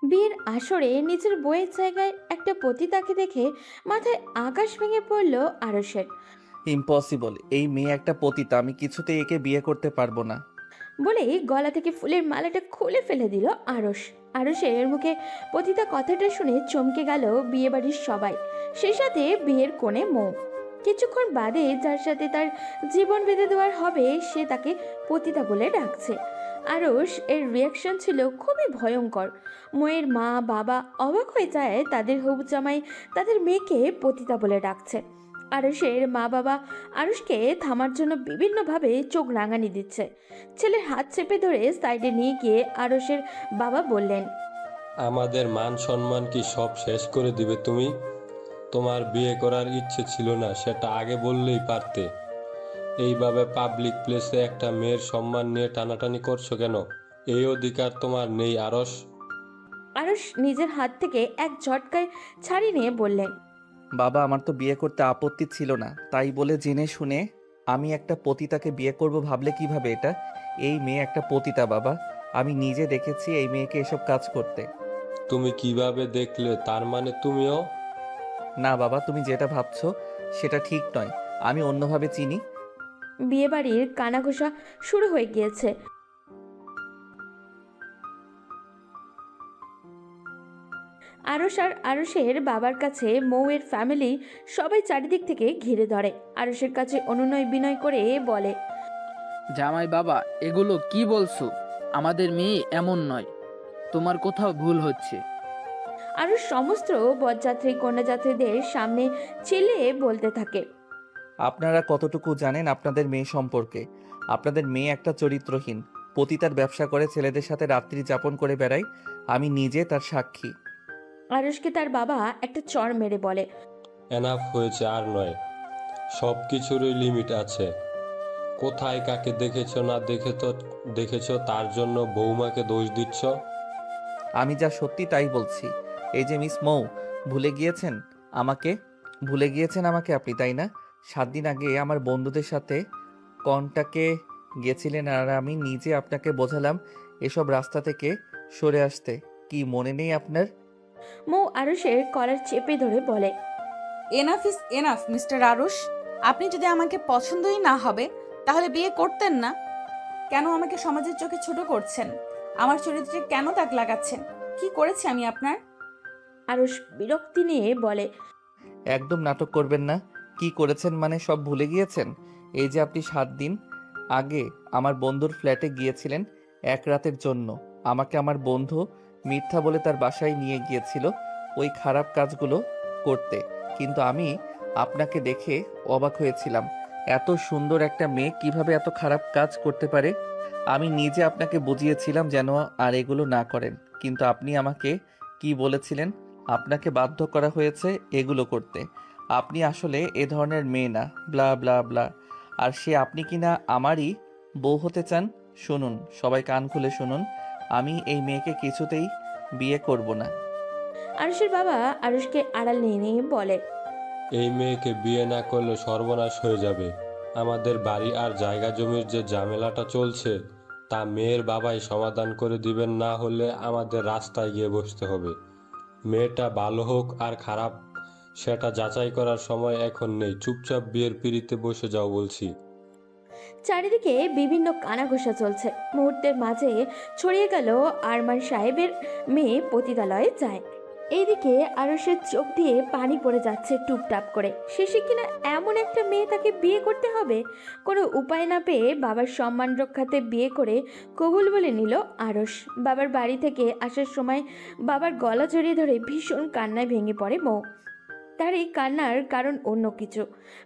বিয়ের আসরে নিজের বইয়ের জায়গায় একটা পতিতাকে দেখে মাথায় আকাশ ভেঙে পড়ল আরসের। ইম্পসিবল, এই মেয়ে একটা পতিতা, আমি কিছুতেই একে বিয়ে করতে পারবো না। বলেই গলা থেকে ফুলের মালাটা খুলে ফেলে দিল আরস। আরসের মুখে পতিতা কথাটা শুনে চমকে গেল বিয়েবাড়ির সবাই, সেই সাথে বিয়ের কোণে মৌ। কিছুক্ষণ বাদে যার সাথে তার জীবন বেঁধে দেওয়ার হবে সে তাকে পতিতা বলে ডাকছে। আরস এর রিয়াকশন ছিল খুবই ভয়ঙ্কর। মৌয়ের মা বাবা অবাক হয়ে যায় তাদের হবু জামাই তাদের মেয়েকে পতিতা বলে ডাকছে। আরসের মা বাবা আরুষকে থামার জন্য বিভিন্নভাবে চোখ রাঙানি দিচ্ছে। ছেলের হাত চেপে ধরে সাইডে নিয়ে গিয়ে আরসের বাবা বললেন, আমাদের মান সম্মান কি সব শেষ করে দিবে তুমি? তোমার বিয়ে করার ইচ্ছে ছিল না সেটা আগে বললেই পারতে। এইভাবে পাবলিক প্লেসে একটা মেয়ের সম্মান নিয়ে টানাটানি করছো কেন? এই অধিকার তোমার নেই আরস। আরস নিজের হাত থেকে এক ঝটকায় ছাড়িয়ে নিয়ে বললেন, বাবা, আমার তো বিয়ে করতে আপত্তি ছিল না, তাই বলে জেনে শুনে আমি একটা পতিতাকে বিয়ে করব ভাবলে কিভাবে এটা? এই মেয়ে একটা পতিতা বাবা, আমি নিজে দেখেছি এই মেয়েকে এসব কাজ করতে। তুমি কিভাবে দেখলে? তার মানে তুমিও? না বাবা, তুমি যেটা ভাবছো সেটা ঠিক নয়, আমি অন্যভাবে চিনি। বিয়েবাড়ির কানাঘোষা শুরু হয়ে গিয়েছে। আরস আর আরসের বাবার কাছে মৌয়ের ফ্যামিলি সবাই চারিদিক থেকে ঘিরে ধরে। আরসের কাছে অনুনয় বিনয় করে বলে, জামাই বাবা, এগুলো কি বলছো? আমাদের মেয়ে এমন নয়, তোমার কোথাও ভুল হচ্ছে। আরস সমস্ত বরযাত্রী কন্যাযাত্রীদের সামনে চিল্লিয়ে বলতে থাকে, আপনারা কতটুকু জানেন আপনাদের মেয়ে সম্পর্কে? আপনাদের মেয়ে একটা চরিত্রহীন পতিতার ব্যবসা করে ছেলেদের সাথে রাত্রি যাপন করে বেড়ায়, আমি নিজে তার সাক্ষী। আরসকে তার বাবা একটা চড় মেরে বলে, এনাফ হয়েছে, আর নয়। সব কিছুরই লিমিট আছে। কোথায় কাকে দেখেছো না দেখেছো তার জন্য বৌমাকে দোষ দিচ্ছ? আমি যা সত্যি তাই বলছি। এই যে মিস মৌ, ভুলে গিয়েছেন আমাকে? ভুলে গিয়েছেন আমাকে আপনি, তাই না? 7 দিন আগে আমার বন্ধুদের সাথে কন্টাকে গেছিলেন আর আমি নিজে আপনাকে বোঝালাম এসব রাস্তা থেকে সরে আসতে। কি মনে নেই আপনার? মৌ আরসের কলার চেপে ধরে বলে, enough is enough mister Aarush. আপনি যদি আমাকে পছন্দই না হবে তাহলে বিয়ে করতেন না। কেন আমাকে সমাজের চোখে ছোট করছেন? আমার চরিত্রে কেন দাগ লাগাচ্ছেন? কি করেছি আমি আপনার? আরস বিরক্তি নিয়ে বলে, একদম নাটক করবেন না। কি করেছেন মানে সব ভুলে গিয়েছেন? এই যে আপনি 7 দিন আগে আমার বন্ধুর ফ্ল্যাটে গিয়েছিলেন এক রাতের জন্য, আমাকে আমার বন্ধু মিথ্যা বলে তার বাসায় নিয়ে গিয়েছিল ওই খারাপ কাজগুলো করতে, কিন্তু আমি আপনাকে দেখে অবাক হয়েছিলাম। এত সুন্দর একটা মেয়ে কিভাবে এত খারাপ কাজ করতে পারে? আমি নিজে আপনাকে বুঝিয়েছিলাম যেন আর এগুলো না করেন, কিন্তু আপনি আমাকে কি বলেছিলেন? আপনাকে বাধ্য করা হয়েছে এগুলো করতে। আপনি আসলে এ ধরনের মেয়ে না, ব্লা ব্লা ব্লা। আর সে আপনি কিনা আমারই বউ হতে চান? শুনুন, সবাই কান খুলে শুনুন, আমি এই মেয়েকে কিছুতেই বিয়ে করব না। আরসের বাবা আরসকে আড়াল নিয়ে নিয়ে বলে, এই মেয়েকে বিয়ে না করলে সর্বনাশ হয়ে যাবে। আমাদের বাড়ি আর জায়গা জমির যে ঝামেলাটা চলছে তা মেয়ের বাবাই সমাধান করে দিবেন, না হলে আমাদের রাস্তায় গিয়ে বসতে হবে। মেয়েটা ভালো হোক আর খারাপ সেটা যাচাই করার সময় এখন নেই। চুপচাপ বিয়ের পিঁড়িতে বসে যাও বলছি। চারিদিকে বিভিন্ন কানাঘোষা চলছে। মুহূর্তের মাঝে ছড়িয়ে গেল আরমান সাহেবের মেয়ে পতিতালয়ে যায়। এইদিকে আরসের চোখ দিয়ে পানি পড়ে যাচ্ছে টুপটাপ করে। শেষে কিনা এমন একটা মেয়ে তাকে বিয়ে করতে হবে। কোনো উপায় না পেয়ে বাবার সম্মান রক্ষাতে বিয়ে করে কবুল বলে নিল আরস। বাবার বাড়ি থেকে আসার সময় বাবার গলা জড়িয়ে ধরে ভীষণ কান্নায় ভেঙে পড়ে মৌ। তার এই কান্নার কারণ অন্য কিছু,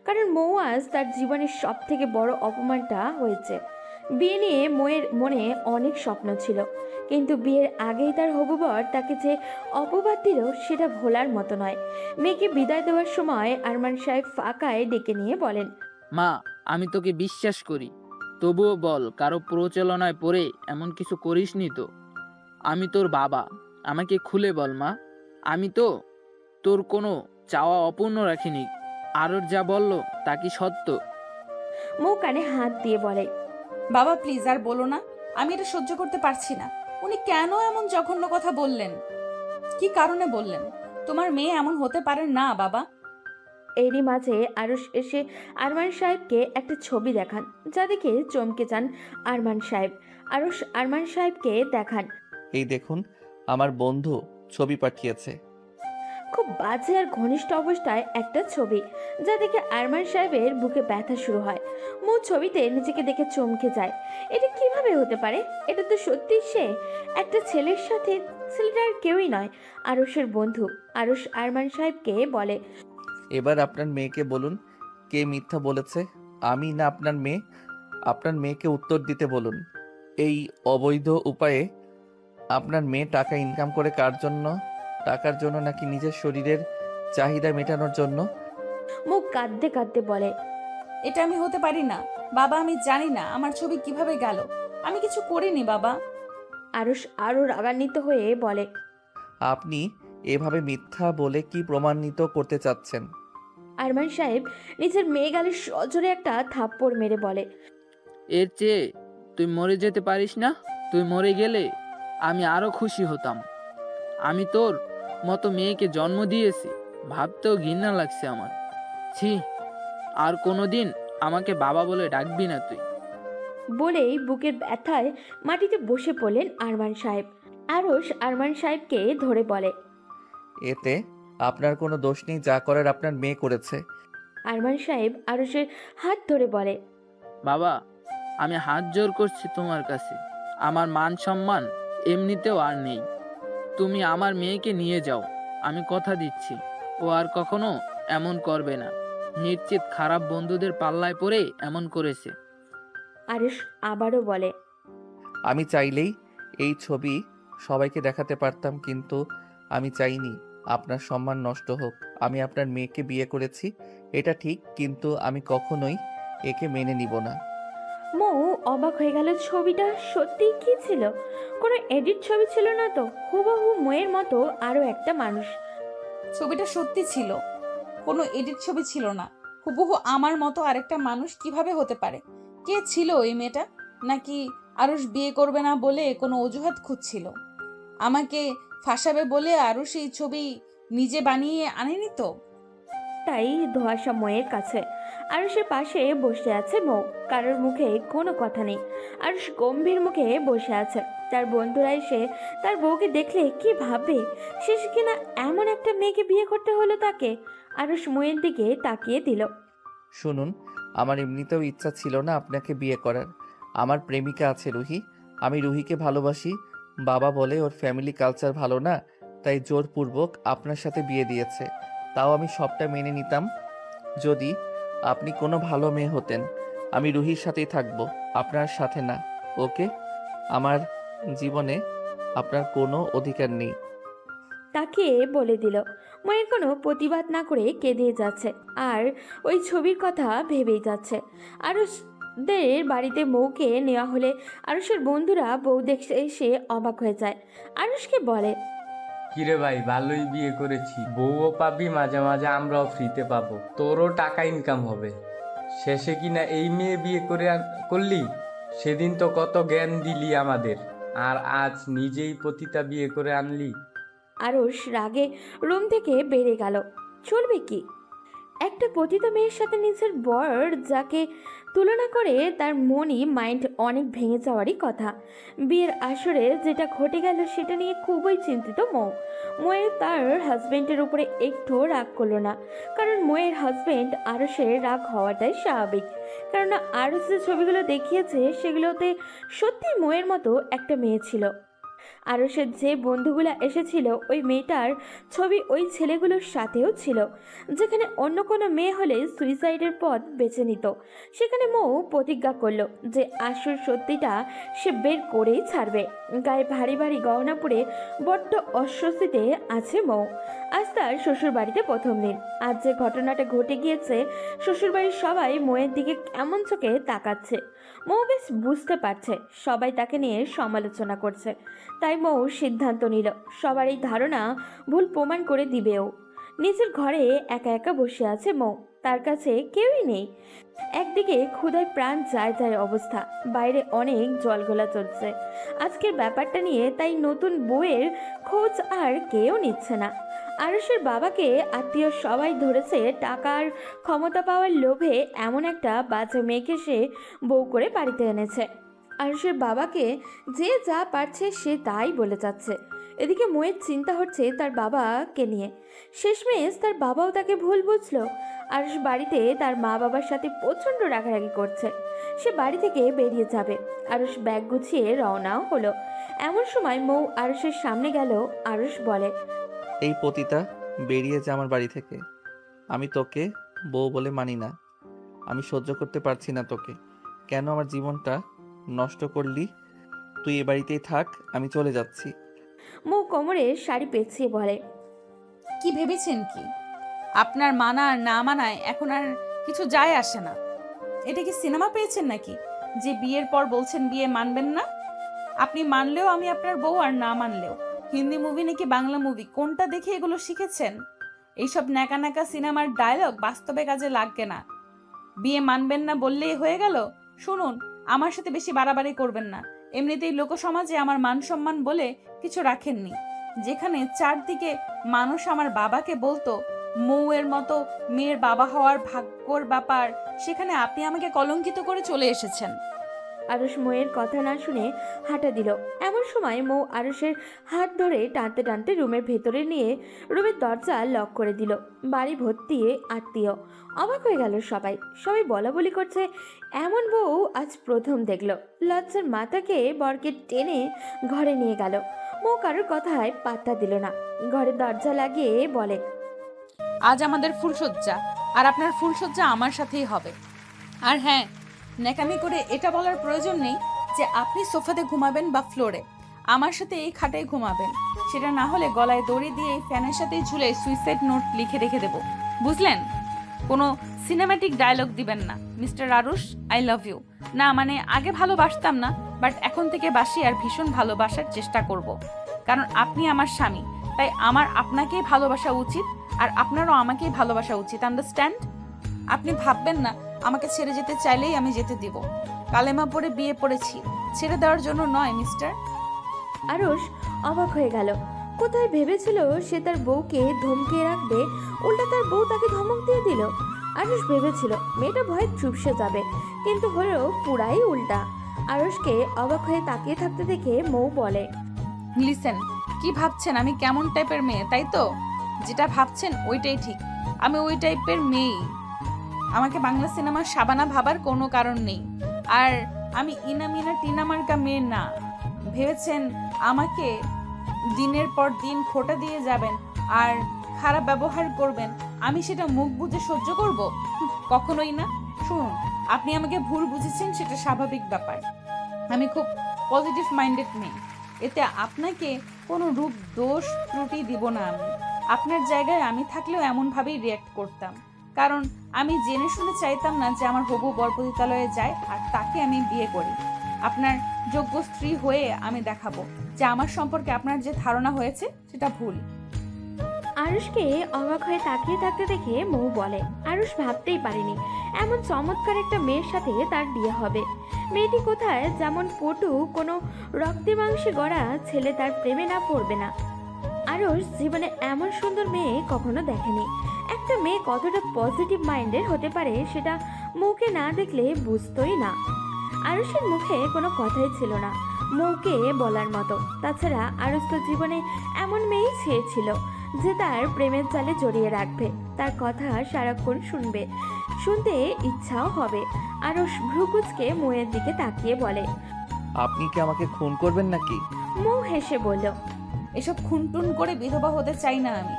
কারণ মৌ আজ তার জীবনের সব থেকে বড় অপমানটা হয়েছে। বিয়ে নিয়ে মৌয়ের মনে অনেক স্বপ্ন ছিল, কিন্তু বিয়ের আগেই তার হবু বর তাকে যে অপবাদ দিল সেটা ভোলার মতো নয়। মেয়েকে বিদায় দেওয়ার সময় আরমান সাহেব ফাঁকায় ডেকে নিয়ে বলেন, মা, আমি তোকে বিশ্বাস করি, তবুও বল, কারো প্রচলনায় পড়ে এমন কিছু করিসনি তো? আমি তোর বাবা, আমাকে খুলে বল মা। আমি তো তোর কোনো চাওয়া অপূর্ণ রাখিনি। আরর যা বলল তা কি সত্য? মৌ কানে হাত দিয়ে বলে, বাবা প্লিজ আর বলো না। আমি এটা সহ্য করতে পারছি না। উনি কেন এমন জঘন্য কথা বললেন? কি কারণে বললেন? তোমার মেয়ে এমন হতে পারে না বাবা। এরই মাঝে আরুষ এসে আরমান সাহেবকে একটা ছবি দেখান, যা দেখে চমকে যান আরমান সাহেব। আরুষ আরমান সাহেবকে দেখান। এই দেখুন, আমার বন্ধু ছবি পাঠিয়েছে। খুব বাজে আর ঘনিষ্ঠ অবস্থায় একটা ছবি, যা দেখে আরমান সাহেবের বুকে ব্যথা শুরু হয়। ছবিতে নিজেকে দেখে চমকে যায়। এটা কিভাবে হতে পারে? এটা তো সত্যি সে। একটা ছেলের সাথে, ছেলেটা আর কেউই নয়, আরুষের বন্ধু। আরুষ আরমান সাহেবকে বলে, এবার আপনার মেয়েকে বলুন কে মিথ্যা বলেছে, আমি না আপনার মেয়ে। আপনার মেয়েকে উত্তর দিতে বলুন। এই অবৈধ উপায়ে আপনার মেয়ে টাকা ইনকাম করে কার জন্য? টাকার জন্য নাকি নিজের শরীরের চাহিদা মেটানোর জন্য? মুখ কাঁদতে কাঁদতে বলে, এটা আমি হতে পারি না বাবা। আমি জানি না আমার ছবি কিভাবে গেল। আমি কিছু করিনি বাবা। আরুষ আরো রাগান্বিত হয়ে বলে, আপনি এভাবে মিথ্যা বলে কি প্রমাণিত করতে চাচ্ছেন? আরমান সাহেব নিজের মেয়ে গালে সজোরে একটা থাপ্পড় মেরে বলে, এর চেয়ে তুই মরে যেতে পারিস না? তুই মরে গেলে আমি আরো খুশি হতাম। আমি তোর মতো মেয়েকে জন্ম দিয়েছি, ভাবতেও ঘৃণা লাগছে আমার। ছি, আর কোনোদিন আমাকে বাবা বলে ডাকবি না তুই। বলেই বুকের ব্যথায় মাটিতে বসে পড়লেন আরমান সাহেব। আরুষ আরমান সাহেবকে ধরে বলে, এতে আপনার কোনো দোষ নেই, যা করার আপনার মেয়ে করেছে। আরমান সাহেব আরুষের হাত ধরে বলে, বাবা, আমি হাত জোর করছি তোমার কাছে। আমার মান সম্মান এমনিতেও আর নেই। তুমি আমার মেয়েকে নিয়ে যাও। আমি কথা দিচ্ছি ও আর কখনো এমন করবে না। নিশ্চিত খারাপ বন্ধুদের পাল্লায় পড়ে এমন করেছে। আরুষ আবারও বলে, আমি চাইলেই এই ছবি সবাইকে দেখাতে পারতাম, কিন্তু আমি চাইনি আপনার সম্মান নষ্ট হোক। আমি আপনার মেয়েকে বিয়ে করেছি, এটা ঠিক, কিন্তু আমি কখনোই একে মেনে নিব না। মৌ অবাক হয়ে গেল। ছবিটা সত্যিই কি ছিল? কোনো এডিট ছবি ছিল না তো? হুবহু মেয়ের মতো আরো একটা মানুষ। ছবিটা সত্যি ছিল, কোনো এডিট ছবি ছিল না। হুবহু আমার মতো আরেকটা মানুষ কিভাবে হতে পারে? কে ছিল এই মেয়েটা? নাকি আরুষ বিয়ে করবে না বলে কোনো অজুহাত খুঁজছিল? আমাকে ফাঁসাবে বলে আরুষ এই ছবি নিজে বানিয়ে আনেনি তো? তাই ধোঁয়াশা ময়ের কাছে আরুষের পাশে বসে আছে মৌ। কারোর মুখে কোনো কথা নেই। আরুষ গম্ভীর মুখে বসে আছে। তার বন্ধুরা এসে তার বউকে দেখলে কি ভাববে? শেষ কিনা এমন একটা মেয়েকে বিয়ে করতে হলো তাকে। আরুষ ময়ের দিকে তাকিয়ে দিল। শুনুন, আমার এমনিতেও ইচ্ছা ছিল না আপনাকে বিয়ে করার। আমার প্রেমিকা আছে রুহি, আমি রুহিকে ভালোবাসি। বাবা বলে ওর ফ্যামিলি কালচার ভালো না, তাই জোরপূর্বক আপনার সাথে বিয়ে দিয়েছে। তাও আমি সবটা মেনে নিতাম যদি আপনি কোনো ভালো মেয়ে হতেন। আমি রুহির সাথেই থাকবো, আপনার সাথে না। ওকে? আমার জীবনে আপনার কোনো অধিকার নেই। তাকে বলে দিল। ময়ের কোনো প্রতিবাদ না করে কেঁদে যাচ্ছে আর ওই ছবির কথা ভেবেই যাচ্ছে। আরুষদের বাড়িতে মৌকে নেওয়া হলে আরুষের বন্ধুরা বউ দেখতে এসে অবাক হয়ে যায়। আরুষকে বলে, কিরে ভাই, ভালোই বিয়ে করেছি। বউও পাবি, মাঝে মাঝে আমরাও ফ্রিতে পাবো, তোরও টাকা ইনকাম হবে। শেষে কিনা এই মেয়ে বিয়ে করলি। সেদিন তো কত জ্ঞান দিলি আমাদের, আর আজ নিজেই পতিতা বিয়ে করে আনলি। আরুষ রাগে রুম থেকে বেড়ে গেল। চলবে কি? একটা পতিত মেয়ের সাথে নিজের বর যাকে তুলনা করে তার মনই মাইন্ড অনেক ভেঙে যাওয়ারই কথা। বিয়ের আসরে যেটা ঘটে গেল সেটা নিয়ে খুবই চিন্তিত মৌ। ময়ের তার হাজবেন্ডের উপরে একটু রাগ করলো না, কারণ ময়ের হাজবেন্ড আরুষের রাগ হওয়াটাই স্বাভাবিক। কেননা আরুষ যে ছবিগুলো দেখিয়েছে সেগুলোতে সত্যি ময়ের মতো একটা মেয়ে ছিল। আরুষের যে বন্ধুগুলো এসেছিল ওই মেয়েটার ছবি ওই ছেলেগুলোর সাথেও ছিল। যেখানে অন্য কোনো মেয়ে হলে সুইসাইডের পথ বেছে নিত, সেখানে মৌ প্রতিজ্ঞা করলো যে আসল সত্যিটা সে বের করেই ছাড়বে। গায়ে ভারী ভারী গহনা পরে বড্ড অস্বস্তিতে আছে মৌ। আজ তার শ্বশুরবাড়িতে প্রথম দিন। আজ যে ঘটনাটা ঘটে গিয়েছে, শ্বশুরবাড়ির সবাই মৌয়ের দিকে কেমন চোখে তাকাচ্ছে। মৌ বেশ বুঝতে পারছে সবাই তাকে নিয়ে সমালোচনা করছে, তাই মৌ সিদ্ধান্ত নিল সবার এই ধারণা ভুল প্রমাণ করে দিবেও। নিজের ঘরে একা একা বসে আছে মৌ, তার কাছে কেউই নেই। একদিকে ক্ষুধায় প্রাণ যায় যায় অবস্থা, বাইরে অনেক জলঘোলা চলছে আজকের ব্যাপারটা নিয়ে। তাই নতুন বউয়ের খোঁজ আর কেউ নিচ্ছে না। আরুষের বাবাকে আত্মীয় সবাই ধরেছে টাকার ক্ষমতা পাওয়ার লোভে এমন একটা বাচ্চা মেয়েকে সে বউ করে বাড়িতে এনেছে। আরুষের বাবাকে যে যা পারছে সে তাই বলে যাচ্ছে। এদিকে মোয়ের চিন্তা হচ্ছে তার বাবাকে নিয়ে। শেষমেশ তার বাবাও তাকে ভুল বুঝলো। আরুষ বাড়িতে তার মা বাবার সাথে প্রচণ্ড রাগারাগি করছে। সে বাড়ি থেকে বেরিয়ে যাবে। আরুষ ব্যাগ গুছিয়ে রওনাও হলো। এমন সময় মৌ আরুষের সামনে গেল। আরুষ বলে, এই পতিতা, বেরিয়ে যা আমার বাড়ি থেকে। আমি তোকে বউ বলে মানি না। আমি সহ্য করতে পারছি না তোকে। কেন আমার জীবনটা নষ্ট করলি? তুই এ বাড়িতেই থাক, আমি চলে যাচ্ছি। মৌ কোমরে শাড়ি পেঁচিয়ে বলে, কি ভেবেছেন কি? আপনার মানা আর না মানায় এখন আর কিছু যায় আসে না। এটা কি সিনেমা পেয়েছেন নাকি যে বিয়ের পর বলছেন বিয়ে মানবেন না? আপনি মানলেও আমি আপনার বউ, আর না মানলেও। হিন্দি মুভি নাকি বাংলা মুভি, কোনটা দেখে এগুলো শিখেছেন? এইসব ন্যাকা ন্যাকা সিনেমার ডায়লগ বাস্তবে কাজে লাগবে না। বিয়ে মানবেন না বললেই হয়ে গেল? শুনুন, আমার সাথে বেশি বাড়াবাড়ি করবেন না। এমনিতেই লোকসমাজে আমার মান সম্মান বলে কিছু রাখেননি। যেখানে চারদিকে মানুষ আমার বাবাকে বলতো মৌয়ের মতো মেয়ের বাবা হওয়ার ভাগ্যর ব্যাপার, সেখানে আপনি আমাকে কলঙ্কিত করে চলে এসেছেন। আরুষ মৌয়ের কথা না শুনে হাঁটা দিল। এমন সময় মৌ আরুষের হাত ধরে টানতে টানতে রুমের ভেতরে নিয়ে রুমের দরজা লক করে দিল। বাড়ি ভর্তি আত্মীয়। অবাক হয়ে গেল সবাই। সবাই বলা বলি করছে এমন বউ আজ প্রথম দেখল। লজ্জার মাথাকে বরকে টেনে ঘরে নিয়ে গেল। মৌ কারোর কথায় পাত্তা দিল না। ঘরের দরজা লাগিয়ে বলে, আজ আমাদের ফুলসজ্জা, আর আপনার ফুলসজ্জা আমার সাথেই হবে। আর হ্যাঁ, ন্যাকামি করে এটা বলার প্রয়োজন নেই যে আপনি সোফাতে ঘুমাবেন বা ফ্লোরে। আমার সাথে এই খাটে ঘুমাবেন। সেটা না হলে গলায় দড়ি দিয়ে ফ্যানের সাথে ঝুলে সুইসাইড নোট লিখে রেখে দেব, বুঝলেন? কোনো সিনেম্যাটিক ডায়লগ দিবেন না। Mister Aarush, I love you. না মানে আগে ভালোবাসতাম না, বাট এখন থেকে বাসি, আর ভীষণ ভালোবাসার চেষ্টা করব। কারণ আপনি আমার স্বামী, তাই আমার আপনাকেই ভালোবাসা উচিত, আর আপনারও আমাকেই ভালোবাসা উচিত। আন্ডারস্ট্যান্ড? আপনি ভাববেন না আমাকে ছেড়ে যেতে চাইলেই আমি যেতে দিব। কালেমা পড়ে বিয়ে পড়েছি, ছেড়ে দেওয়ার জন্য নয় মিস্টার। আরুষ অবাক হয়ে গেল। কোথায় ভেবেছিল সে তার বউকে ধমকিয়ে রাখবে, উল্টা তার বউ তাকে ধমক দিয়ে দিল। আরুষ ভেবেছিল মেয়েটা ভয়ে চুপসে যাবে, কিন্তু হলো পুরাই উল্টা। আরুষকে অবাক হয়ে তাকিয়ে থাকতে দেখে মৌ বলে, লিসেন, কি ভাবছেন আমি কেমন টাইপের মেয়ে, তাই তো? যেটা ভাবছেন ওইটাই ঠিক। আমি ওই টাইপের মেয়েই। আমাকে বাংলা সিনেমার শাবানা ভাবার কোনো কারণ নেই। আর আমি ইনামিনা টিনামার্কা মেয়ে না। ভেবেছেন আমাকে দিনের পর দিন খোঁটা দিয়ে যাবেন আর খারাপ ব্যবহার করবেন, আমি সেটা মুখ বুজে সহ্য করব? কখনোই না। শুনুন, আপনি আমাকে ভুল বুঝেছেন, সেটা স্বাভাবিক ব্যাপার। আমি খুব পজিটিভ মাইন্ডেড মেয়ে। এতে আপনাকে কোনো রূপ দোষ ত্রুটি দিব না। আমি আপনার জায়গায় আমি থাকলেও এমনভাবেই রিয়্যাক্ট করতাম, কারণ আমি জেনে শুনে চাইতাম না যে আমার হবু বর পতিতালয়ে যায় আর তাকে আমি বিয়ে করি। আপনার যোগ্য স্ত্রী হয়ে আমি দেখাবো যে আমার সম্পর্কে আপনার যে ধারণা হয়েছে সেটা ভুল। আরুষকে অবাক হয়ে তাকিয়ে থাকতে দেখে মৌ বলে, আরুষ ভাবতেই পারেনি এমন চমৎকার একটা মেয়ের সাথে তার বিয়ে হবে। মেয়েটি কোথায় যেমন পটু, কোনো রক্তে মাংসে গড়া ছেলে তার প্রেমে না পড়বে না। আরুষ জীবনে এমন সুন্দর মেয়ে কখনো দেখেনি। একটা মেয়ে কতটা পজিটিভ মাইন্ডের হতে পারে সেটা মৌকে না দেখলে বুঝতোই না। আরুষের মুখে কোনো কথাই ছিল না মৌকে বলার মতো। তাছাড়া আরুষ তো জীবনে এমন মেয়েই চেয়েছিল যে তার প্রেমের জালে জড়িয়ে রাখবে, তার কথা সারাক্ষণ শুনবে, শুনতে ইচ্ছাও হবে। আরুষ ভ্রুকুচকে মৌয়ের দিকে তাকিয়ে বলে, আপনি কি আমাকে খুন করবেন নাকি? মৌ হেসে বলল, এসব খুনটুন করে বিধবা হতে চাই না আমি।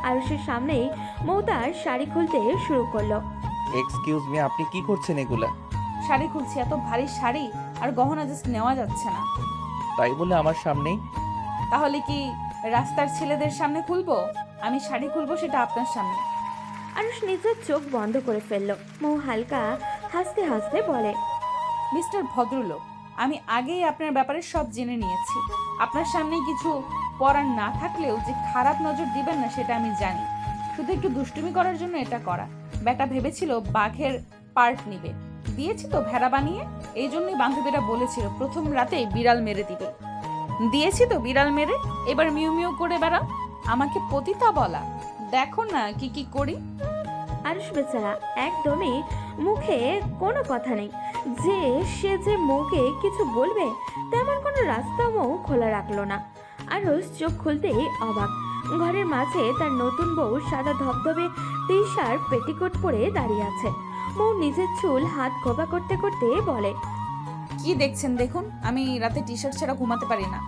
আরুষের সামনেই মৌ তার শাড়ি খুলতে শুরু করলো। এক্সকিউজ মি, আপনি কি করছেন এগুলা? শাড়ি খুলছি, এত ভারী শাড়ি আর গহনা জাস্ট নেওয়া যাচ্ছে না। তাই বলে আমার সামনেই? তাহলে কি রাস্তার ছেলেদের সামনে খুলবো? আমি শাড়ি খুলবো সেটা আপনার সামনে। আরুষ নিজের চোখ বন্ধ করে ফেললো। মৌ হালকা হাসতে হাসতে বলে, মিস্টার ভদ্রলোক, আমি আগেই আপনার ব্যাপারে সব জেনে নিয়েছি। আপনার সামনে কিছু পরার না থাকলেও যে খারাপ নজর দিবেন না সেটা আমি জানি। শুধু একটু দুষ্টুমি করার জন্য এটা করা। বেটা ভেবেছিল বাঘের পার্ট নিবে, দিয়েছি তো ভেড়া বানিয়ে। এই জন্যই বান্ধবীরা বলেছিল প্রথম রাতেই বিড়াল মেরে দিবে। দিয়েছি তো বিড়াল মেরে, এবার মিউ মিউ করে বেড়াও। আমাকে পতিতা বলা, দেখো না কি কি করি। আরুষ বেচারা একদমই মুখে কোনো কথা নেই, যে সে যে মৌকে কিছু বলবে তেমন কোনো রাস্তা মৌ খোলা রাখলো না। আরুষ চোখ খুলতেই অবাক, ঘরের মাঝে তার নতুন বউ সাদা ধবধবে টি শার্ট পেটিকোট পরে দাঁড়িয়ে আছে। মৌ নিজের চুল হাত খোপা করতে করতে বলে, কি দেখছেন দেখুন, আমি রাতে টি শার্ট ছাড়া ঘুমাতে পারি না।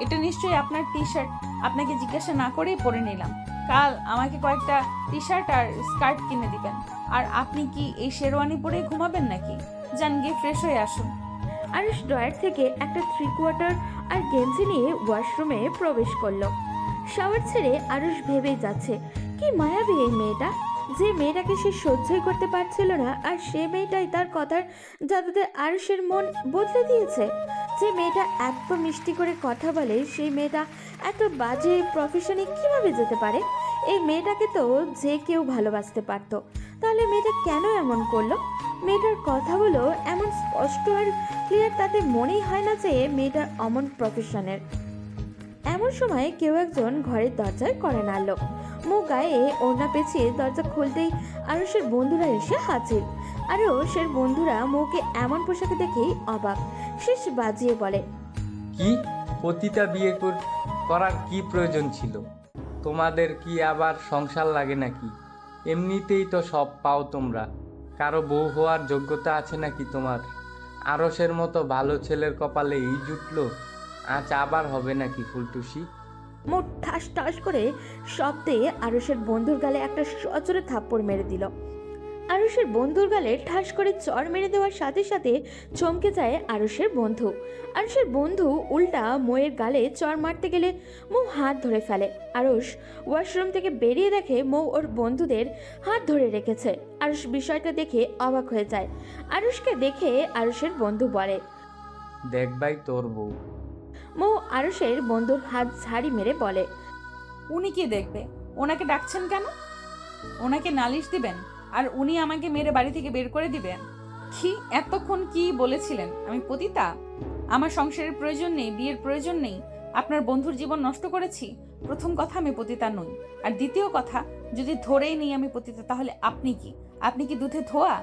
এটা নিশ্চয়ই আপনার টি শার্ট, আপনাকে জিজ্ঞাসা না করেই পরে নিলাম। কাল আমাকে কয়েকটা টি শার্ট আর স্কার্ট কিনে দিবেন। আর আপনি কি এই শেরওয়ানি পরে ঘুমাবেন নাকি? যান গিয়ে ফ্রেশ হয়ে আসুন। আরুষ ড্রয়ার থেকে একটা 3/4 আর গেঞ্জি নিয়ে ওয়াশরুমে প্রবেশ করলো। শাওয়ার ছেড়ে আরুষ ভেবেই যাচ্ছে, কি মায়াবী এই মেয়েটা, যে মেয়েটাকে সে সহ্যই করতে পারছিল না, আর সে মেয়েটাই তার কথার জাদুতে আরুষের মন বদলে দিয়েছে। যে মেয়েটা এত মিষ্টি করে কথা বলে, সেই মেয়েটা এত বাজে প্রফেশনে কিভাবে যেতে পারে? এই মেয়েটাকে তো যে কেউ ভালোবাসতে পারতো, তাহলে মেয়েটা কেন এমন করলো? মেয়েটার কথাগুলো এমন স্পষ্ট আর ক্লিয়ার, তাতে মনেই হয় না যে মেয়েটার অমন প্রফেশনের। এমন সময় কেউ একজন ঘরের দরজায় কড়া নাড়ল। মুখ গায়ে ওড়না পেঁচিয়ে দরজা খুলতেই আরুষের বন্ধুরা এসে হাজির। আরুষের বন্ধুরা মুখে এমন পোশাকে দেখেই অবাক, শেষ বাজিয়ে বলে, কি পতিতা বিয়ে করার কি প্রয়োজন ছিল? তোমাদের কি আবার সংসার লাগে নাকি? এমনিতেই তো সব পাও তোমরা, কারো বউ হওয়ার যোগ্যতা আছে নাকি তোমার? আরসের মতো ভালো ছেলের কপালে এই জুটলো, আজ আবার হবে নাকি ফুলটুসি? মুখ ঠাস ঠাস করে শব্দে আরুষের বন্ধুর গালে একটা সজোরে থাপ্পড় মেরে দিল। আরুষের বন্ধুর গালে ঠাস করে চড় মেরে দেওয়ার সাথে সাথে চমকে যায় আরুষের বন্ধু। আরুষের বন্ধু উল্টা মৌয়ের গালে চড় মারতে গেলে মৌ হাত ধরে ফেলে। আরুষ ওয়াশরুম থেকে বেরিয়ে দেখে মৌ ওর বন্ধুদের হাত ধরে রেখেছে। আরুষ বিষয়টা দেখে অবাক হয়ে যায়। আরুষকে দেখে আরুষের বন্ধু বলে, দেখ ভাই তোর বউ। মৌ আরুষের বন্ধুর হাত ঝাড়ি মেরে বলে, উনি কি দেখবে? ওনাকে ডাকছেন কেন? ওনাকে নালিশ দিবেন আর উনি আমাকে মেরে বাড়ি থেকে বের করে দিবেন? কি এতক্ষণ কি বলেছিলেন? আমি পতিতা? আমার সংসারের প্রয়োজন নেই, বিয়ের প্রয়োজন নেই, আপনার বন্ধুর জীবন নষ্ট করেছি? প্রথম কথা, আমি পতিতা নই। আর দ্বিতীয় কথা, যদি ধরেই নেই আমি পতিতা, তাহলে আপনি কি? আপনি কি দুধে ধোয়া?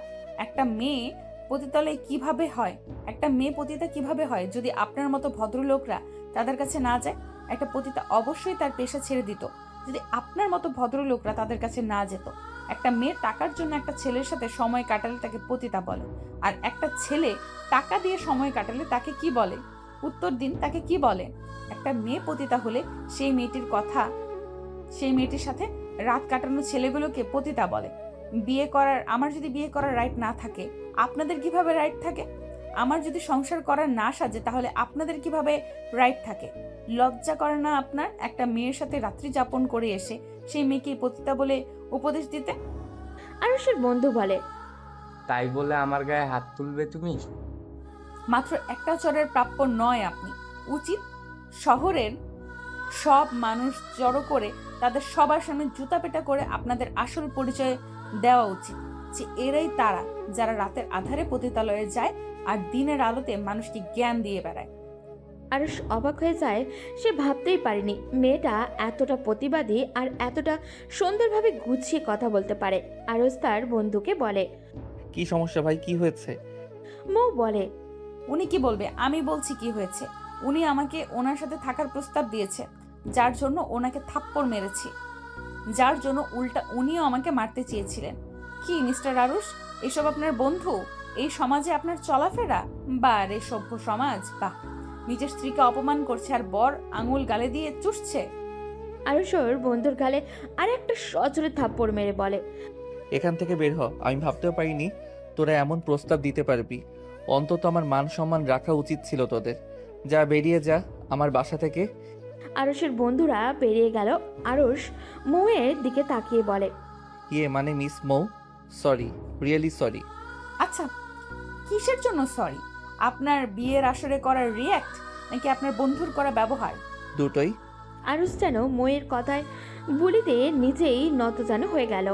একটা মেয়ে পতিতালয়ে কিভাবে হয়? একটা মেয়ে পতিতা কিভাবে হয় যদি আপনার মতো ভদ্রলোকরা তাদের কাছে না যায়? একটা পতিতা অবশ্যই তার পেশা ছেড়ে দিত যদি আপনার মতো ভদ্রলোকরা তাদের কাছে না যেত। একটা মেয়ে টাকার জন্য একটা ছেলের সাথে সময় কাটালে তাকে পতিতা বলে, আর একটা ছেলে টাকা দিয়ে সময় কাটালে তাকে কি বলে? উত্তর দিন, তাকে কি বলে? একটা মেয়ে পতিতা হলে সেই মেয়েটির সাথে রাত কাটানো ছেলেগুলোকে পতিতা বলে। আমার যদি বিয়ে করার রাইট না থাকে, আপনাদের কিভাবে রাইট থাকে? আমার যদি সংসার করার না সাজে, তাহলে আপনাদের কিভাবে রাইট থাকে? লজ্জা করে না আপনার একটা মেয়ের সাথে রাত্রি যাপন করে এসে সেই মেয়েকে পতিতা বলে উপদেশ দিতে? আরুষের বন্ধু বলে, তাই বলে আমার গায়ে হাত তুলবে তুমি? মাত্র একটা চরের প্রাপ্য নয় আপনি। উচিত শহরের সব মানুষ জড়ো করে তাদের সবার সামনে জুতা পেটা করে আপনাদের আসল পরিচয় দেওয়া উচিত, যে এরাই তারা যারা রাতের আধারে পতিতালয়ে যায় আর দিনের আলোতে মানুষকে জ্ঞান দিয়ে বেড়ায়। আরুষ অবাক হয়ে যায়, সে ভাবতেই পারেনি মেয়েটা এতটা প্রতিবাদী আর এতটা সুন্দরভাবে গুছিয়ে কথা বলতে পারে। আরুষ তার বন্ধুকে বলে, কি সমস্যা ভাই, কি হয়েছে? মৌ বলে, উনি কি বলবে? আমি বলছি কি হয়েছে। উনি আমাকে ওনার সাথে থাকার প্রস্তাব দিয়েছে, যার জন্য ওনাকে থাপ্পড় মেরেছি, যার জন্য উল্টা উনিও আমাকে মারতে চেয়েছিলেন। কি মিস্টার আরুষ, এসব আপনার বন্ধু? এই সমাজে আপনার চলাফেরা? বা রে সভ্য সমাজ! বাহ, নিজের স্ত্রীকে অপমান করছে আর বর আঙুল গালে দিয়ে চুষছে। আরুষ ওর বন্ধুর গালে আর একটা সজোরে থাপ্পড় মেরে বলে, এখান থেকে বের হ, আমি ভাবতেও পারিনি তোরা এমন প্রস্তাব দিতে পারবি। অন্তত আমার মান সম্মান রাখা উচিত ছিল তোদের। যা, বেরিয়ে যা আমার বাসা থেকে। আরুষের বন্ধুরা বেরিয়ে গেল। আরুষ মৌয়ের দিকে তাকিয়ে বলে, মানে মিস মৌ, সরি, রিয়েলি সরি। আচ্ছা, কিসের জন্য সরি? আপনার বিয়ের আসরে করার রিয়্যাক্ট নাকি আপনার বন্ধুর করা ব্যবহার? দুটোই। আরুষ যেন মৌয়ের কথায় বলিতে নিজেই নতজানু হয়ে গেল।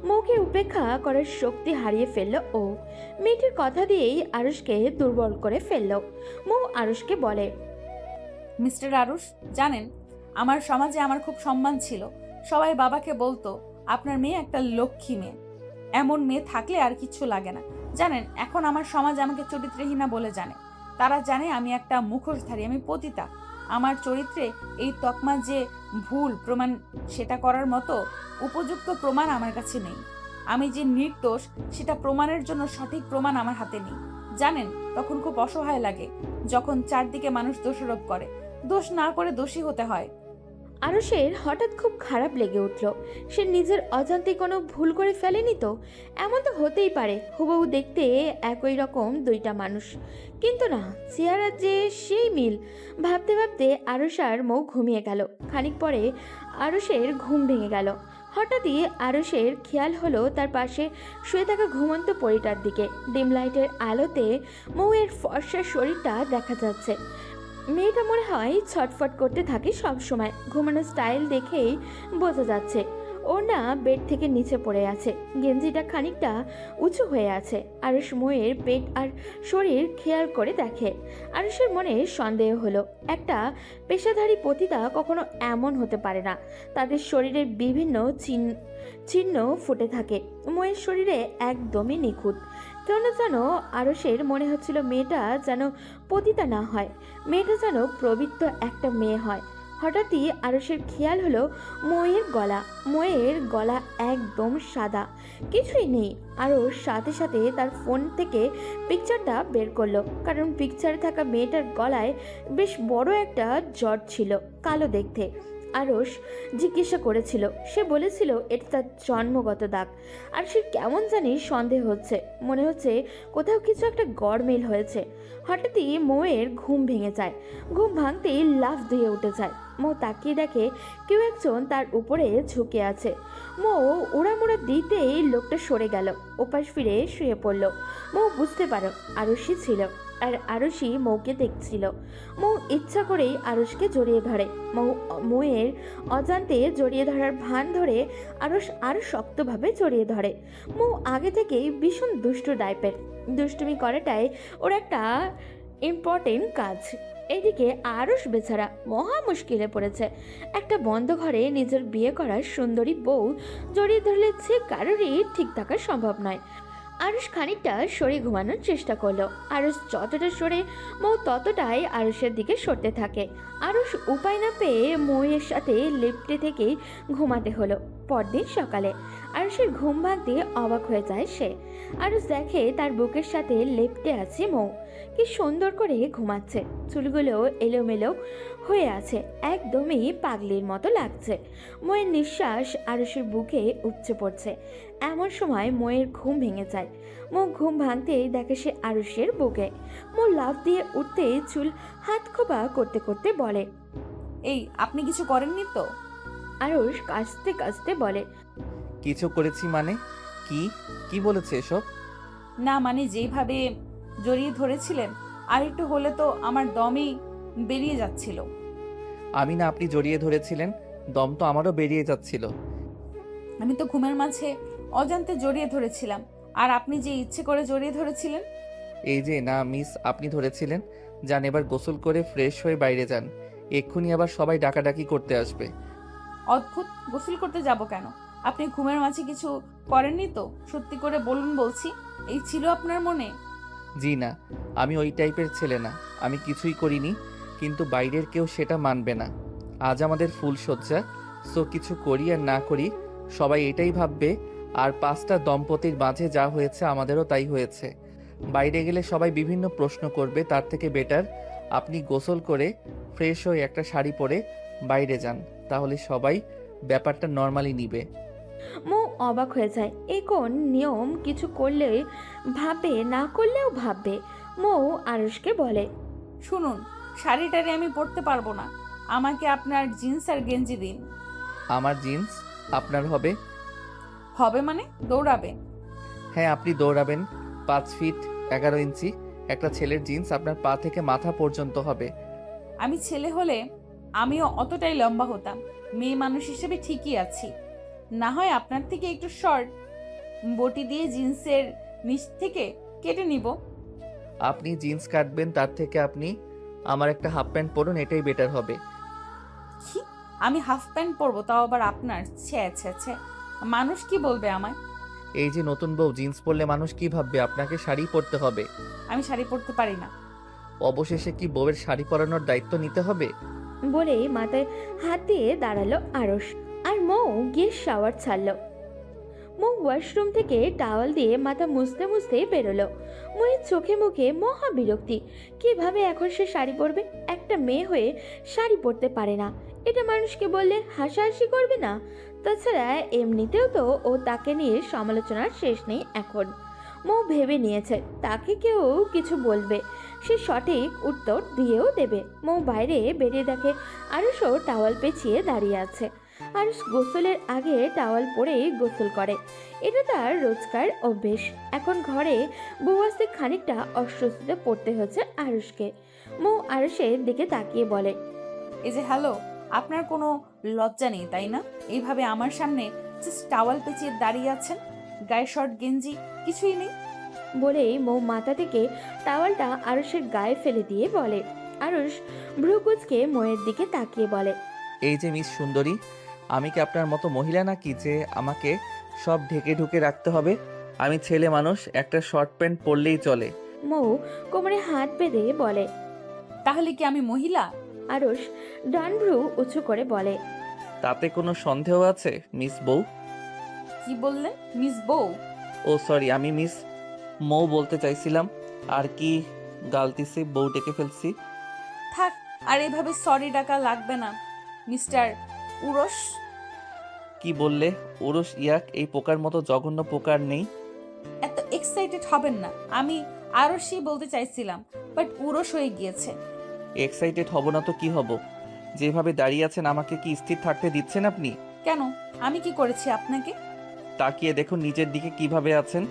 মৌকে উপেক্ষা করার শক্তি হারিয়ে ফেলল ও। মেয়েটির কথা দিয়েই আরুষকে দুর্বল করে ফেলল। মৌ আরুষকে বলে, মিস্টার আরুষ, জানেন আমার সমাজে আমার খুব সম্মান ছিল। সবাই বাবাকে বলতো আপনার মেয়ে একটা লক্ষ্মী মেয়ে, এমন মেয়ে থাকলে আর কিচ্ছু লাগে না। জানেন এখন আমার সমাজ আমাকে চরিত্রহীনা বলে জানে। তারা জানে আমি একটা মুখোশধারী, আমি পতিতা। আমার চরিত্রে এই তকমা যে ভুল প্রমাণ, সেটা করার মতো উপযুক্ত প্রমাণ আমার কাছে নেই। আমি যে নির্দোষ সেটা প্রমাণের জন্য সঠিক প্রমাণ আমার হাতে নেই। জানেন তখন খুব অসহায় লাগে যখন চারদিকে মানুষ দোষারোপ করে। দোষ না করে দোষী হতে হয়। আরুষের হঠাৎ খুব খারাপ লেগে উঠল। সে নিজের অজান্তে কোনো ভুল করে ফেলেনি তো? এমন তো হতেই পারে, হুবহু দেখতে একই রকম দুইটা মানুষ, কিন্তু না, চেহারা যে সেই মিল। ভাবতে ভাবতে আরুষার মুখ ঘুমিয়ে গেল। খানিক পরে আরুষের ঘুম ভেঙে গেল। হঠাৎই আরুষের খেয়াল হলো তার পাশে শুয়ে থাকা ঘুমন্ত পরিটার দিকে। ডিম লাইটের আলোতে মৌয়ের ফর্সা শরীরটা দেখা যাচ্ছে। মেয়েটা মনে হয় ছটফট করতে থাকে সব সময়। ঘুমানোর স্টাইল দেখেই বোঝা যাচ্ছে। ওর না বেড থেকে নিচে পড়ে আছে, গেঞ্জিটা খানিকটা উঁচু হয়ে আছে। আরুষ ময়ের পেট আর শরীর খেয়াল করে দেখে। আরুষের মনে সন্দেহ হলো, একটা পেশাধারী পতিতা কখনো এমন হতে পারে না। তাদের শরীরের বিভিন্ন চিহ্ন ফুটে থাকে, ময়ের শরীরে একদমই নিখুঁত। কেন যেন আরুষের মনে হচ্ছিল মেয়েটা যেন পতিতা না হয়, মেয়েটা যেন পবিত্র একটা মেয়ে হয়। হঠাৎই আরুষের খেয়াল হলো ময়ের গলা একদম সাদা, কিছুই নেই। আরুষ সাথে সাথে তার ফোন থেকে পিকচারটা বের করলো, কারণ পিকচারে থাকা মেয়েটার গলায় বেশ বড় একটা জট ছিল, কালো দেখতে। আরুষ জিজ্ঞাসা করেছিল, সে বলেছিল এটা তার জন্মগত দাগ। আর সে কেমন জানি সন্দেহ হচ্ছে, মনে হচ্ছে কোথাও কিছু একটা গড়মেল হয়েছে। হঠাৎই মৌয়ের ঘুম ভেঙে যায়। ঘুম ভাঙতেই লাফ দিয়ে উঠে যায়। মৌ তাকিয়ে দেখে কেউ একজন তার উপরে ঝুঁকে আছে। মৌ উড়ামুড়া দিতেই লোকটা সরে গেল, ওপাশ ফিরে শুয়ে পড়ল। মৌ বুঝতে পারো আরুষই ছিল, আর আরুষই মৌকে দেখছিল। মৌ ইচ্ছা করেই আরুষকে জড়িয়ে ধরে। মৌয়ের অজান্তে জড়িয়ে ধরার ভান ধরে আরুষ আরো শক্তভাবে জড়িয়ে ধরে। মৌ আগে থেকেই ভীষণ দুষ্টু টাইপের, দুষ্টুমি করাটাই ওর একটা ইম্পর্টেন্ট কাজ। এদিকে আরুষ বেচারা মহা মুশকিলে পড়েছে। একটা বন্ধ ঘরে নিজের বিয়ে করার সুন্দরী বউ জড়িয়ে ধরলে যে কারোরই ঠিক থাকা সম্ভব নয়। আরুষ খানিকটা সরে ঘুমানোর চেষ্টা করলো। আরুষ যতটা সরে মৌ ততটাই আরুষের দিকে সরতে থাকে। আরুষ উপায় না পেয়ে মৌয়ের সাথে লেপ্টে থেকেই ঘুমাতে হলো। পরদিন সকালে আরুষের ঘুম ভাঙতে অবাক হয়ে যায় সে। আরুষ দেখে তার বুকের সাথে লেপ্টে আছে মৌ, কি সুন্দর করে ঘুমাচ্ছে। চুলগুলো এলোমেলো হয়ে আছে, একদমই পাগলির মতো লাগছে। মৌয়ের নিঃশ্বাস আরুষের বুকে উপচে পড়ছে। এমন সময় মৌয়ের ঘুম ভেঙে যায়। মৌ ঘুম ভাঙতেই দেখে সে আরুষের বুকে। মৌ লাফ দিয়ে উঠতে চুল হাত খোপা করতে করতে বলে, এই আপনি কিছু করেননি তো? আরুষ কাঁচতে কাঁচতে বলে, কিছু করেছি মানে? কি কি বলেছে এসব? না মানে যেইভাবে জড়িয়ে ধরেছিলেন, আর একটু হলে তো আমার দমই বেরিয়ে যাচ্ছিল। আমি না আপনি জড়িয়ে ধরেছিলেন, দম তো আমারও বেরিয়ে যাচ্ছিল। আমি তো ঘুমের মাঝে অজান্তে জড়িয়ে ধরেছিলাম, আর আপনি যে ইচ্ছে করে জড়িয়ে ধরেছিলেন। এই যে না মিস, আপনি ধরেছিলেন। যান এবার গোসল করে ফ্রেশ হয়ে বাইরে যান, এক্ষুনি আবার সবাই ডাকাডাকি করতে আসবে। অদ্ভুত, গোসল করতে যাব কেন? আপনি ঘুমের মাঝে কিছু করেননি তো? সত্যি করে বলুন বলছি, এই ছিল আপনার মনে? জি না, আমি ওই টাইপের ছেলে না, আমি কিছুই করিনি, কিন্তু বাইরের কেউ সেটা মানবে না। আজ আমাদের ফুলশয্যা, সো কিছু করি আর না করি সবাই এটাই ভাববে, আর 5টা দম্পতির মাঝে যা হয়েছে আমাদেরও তাই হয়েছে। বাইরে গেলে সবাই বিভিন্ন প্রশ্ন করবে, তার থেকে বেটার আপনি গোসল করে ফ্রেশ হয়ে একটা শাড়ি পরে বাইরে যান, তাহলে সবাই ব্যাপারটা নর্মালি নিবে। মৌ অবাক হয়ে যায়। এই কোন নিয়ম, কিছু করলে ভাববে, না করলেও ভাববে। মৌ আরুষকে বলে, শুনুন, শাড়িটারি আমি পরতে পারবো না, আমাকে আপনার জিন্স আর গেঞ্জি দিন। আমার জিন্স আপনার হবে? হবে মানে দৌড়াবে? হ্যাঁ, আপনি দৌড়াবেন। 5 ফিট 11 ইঞ্চি একটা ছেলের জিন্স আপনার পা থেকে মাথা পর্যন্ত হবে। আমি ছেলে হলে আমিও অতটাই লম্বা হতাম, মেয়ে মানুষ হিসেবে ঠিকই আছি। না হয় আপনার থেকে একটু শর্ট, বটি দিয়ে জিন্সের নিচ থেকে কেটে নিব। আপনি জিন্স কাটবেন, তার থেকে আপনি আমার একটা হাফ প্যান্ট পরুন, এটাই বেটার হবে। কি? আমি হাফ প্যান্ট পরবো, তাও আবার আপনার? ছে ছে ছে, মানুষ কি বলবে আমায়? এই যে নতুন বউ, জিন্স পরলে মানুষ কি ভাববে? আপনাকে শাড়ি পরতে হবে। আমি শাড়ি পরতে পারি না। অবশেষে কি বউয়ের শাড়ি পরানোর দায়িত্ব নিতে হবে? বলেই মাথায় হাত দিয়ে দাঁড়ালো আরস, আর মৌ গিয়ে শাওয়ার ছাড়লো। মৌ ওয়াশরুম থেকে টাওয়াল দিয়ে মাথা মুছতে মুছতে বেরোলো। ময়ের চোখে মুখে মহা বিরক্তি। কিভাবে এখন সে শাড়ি পরবে? একটা মেয়ে হয়ে শাড়ি পরতে পারে না, এটা মানুষকে বললে হাসাহাসি করবে না? তাছাড়া এমনিতেও তো ও তাকে নিয়ে সমালোচনার শেষ নেই এখন। মৌ ভেবে নিয়েছে তাকে কেউ কিছু বলবে, সে সঠিক উত্তর দিয়েও দেবে। মৌ বাইরে বেরিয়ে দেখে আরুষও টাওয়াল পেঁচিয়ে দাঁড়িয়ে আছে। আরুষ গোসলের আগে টাওয়াল পরেই গোসল করে, এটা তার রোজকার অভ্যেস। এখন ঘরে বউ আসতে খানিকটা অস্বস্তিতে পড়তে হচ্ছে আরুষকে। মৌ আরুষের দিকে তাকিয়ে বলে, এই যে হ্যালো, আপনার কোনো লজ্জা নেই তাই না? এইভাবে আমার সামনে জাস্ট টাওয়াল পেঁচিয়ে দাঁড়িয়ে আছেন, গায়ে শর্ট গেঞ্জি কিছুই নেই। বলেই মৌ মাথা থেকে টাওয়ালটা আরুষের গায়ে ফেলে দিয়ে বলে। আরুষ ভ্রুকুচকে ময়ের দিকে তাকিয়ে বলে, এই যে মিস সুন্দরী, আমি কি আপনার মতো মহিলা নাকি যে আমাকে সব ঢেকে ঢুকে রাখতে হবে? আমি ছেলে মানুষ, একটা শর্ট প্যান্ট পরলেই চলে। মৌ কোমরে হাত বেঁধে বলে। তাহলে কি আমি মহিলা? আরুষ ডান ভ্রু উঁচু করে বলে, তাতে কোনো সন্দেহ আছে মিস বউ? কি বললেন মিস বউ? ও সরি, আমি মিস মৌ বলতে চাইছিলাম। আর কি গালতিছি, বউ ডেকে ফেলছি। থাক, আর এভাবে সরি ডাকা লাগবে না মিস্টার উরস। কি বললে? ওরস ইয়াক, এই পোকার মতো জঘন্য পোকার নেই। এত এক্সাইটেড হবেন না, আমি আরো সেই বলতে চাইছিলাম, বাট উরস হয়ে গিয়েছে। এক্সাইটেড হব না তো কি হব? যেভাবে দাঁড়িয়ে আছেন আমাকে কি স্থির থাকতে দিচ্ছেন আপনি? কেন, আমি কি করেছি আপনাকে? তাকিয়ে দেখুন নিজের দিকে কিভাবে আছেন।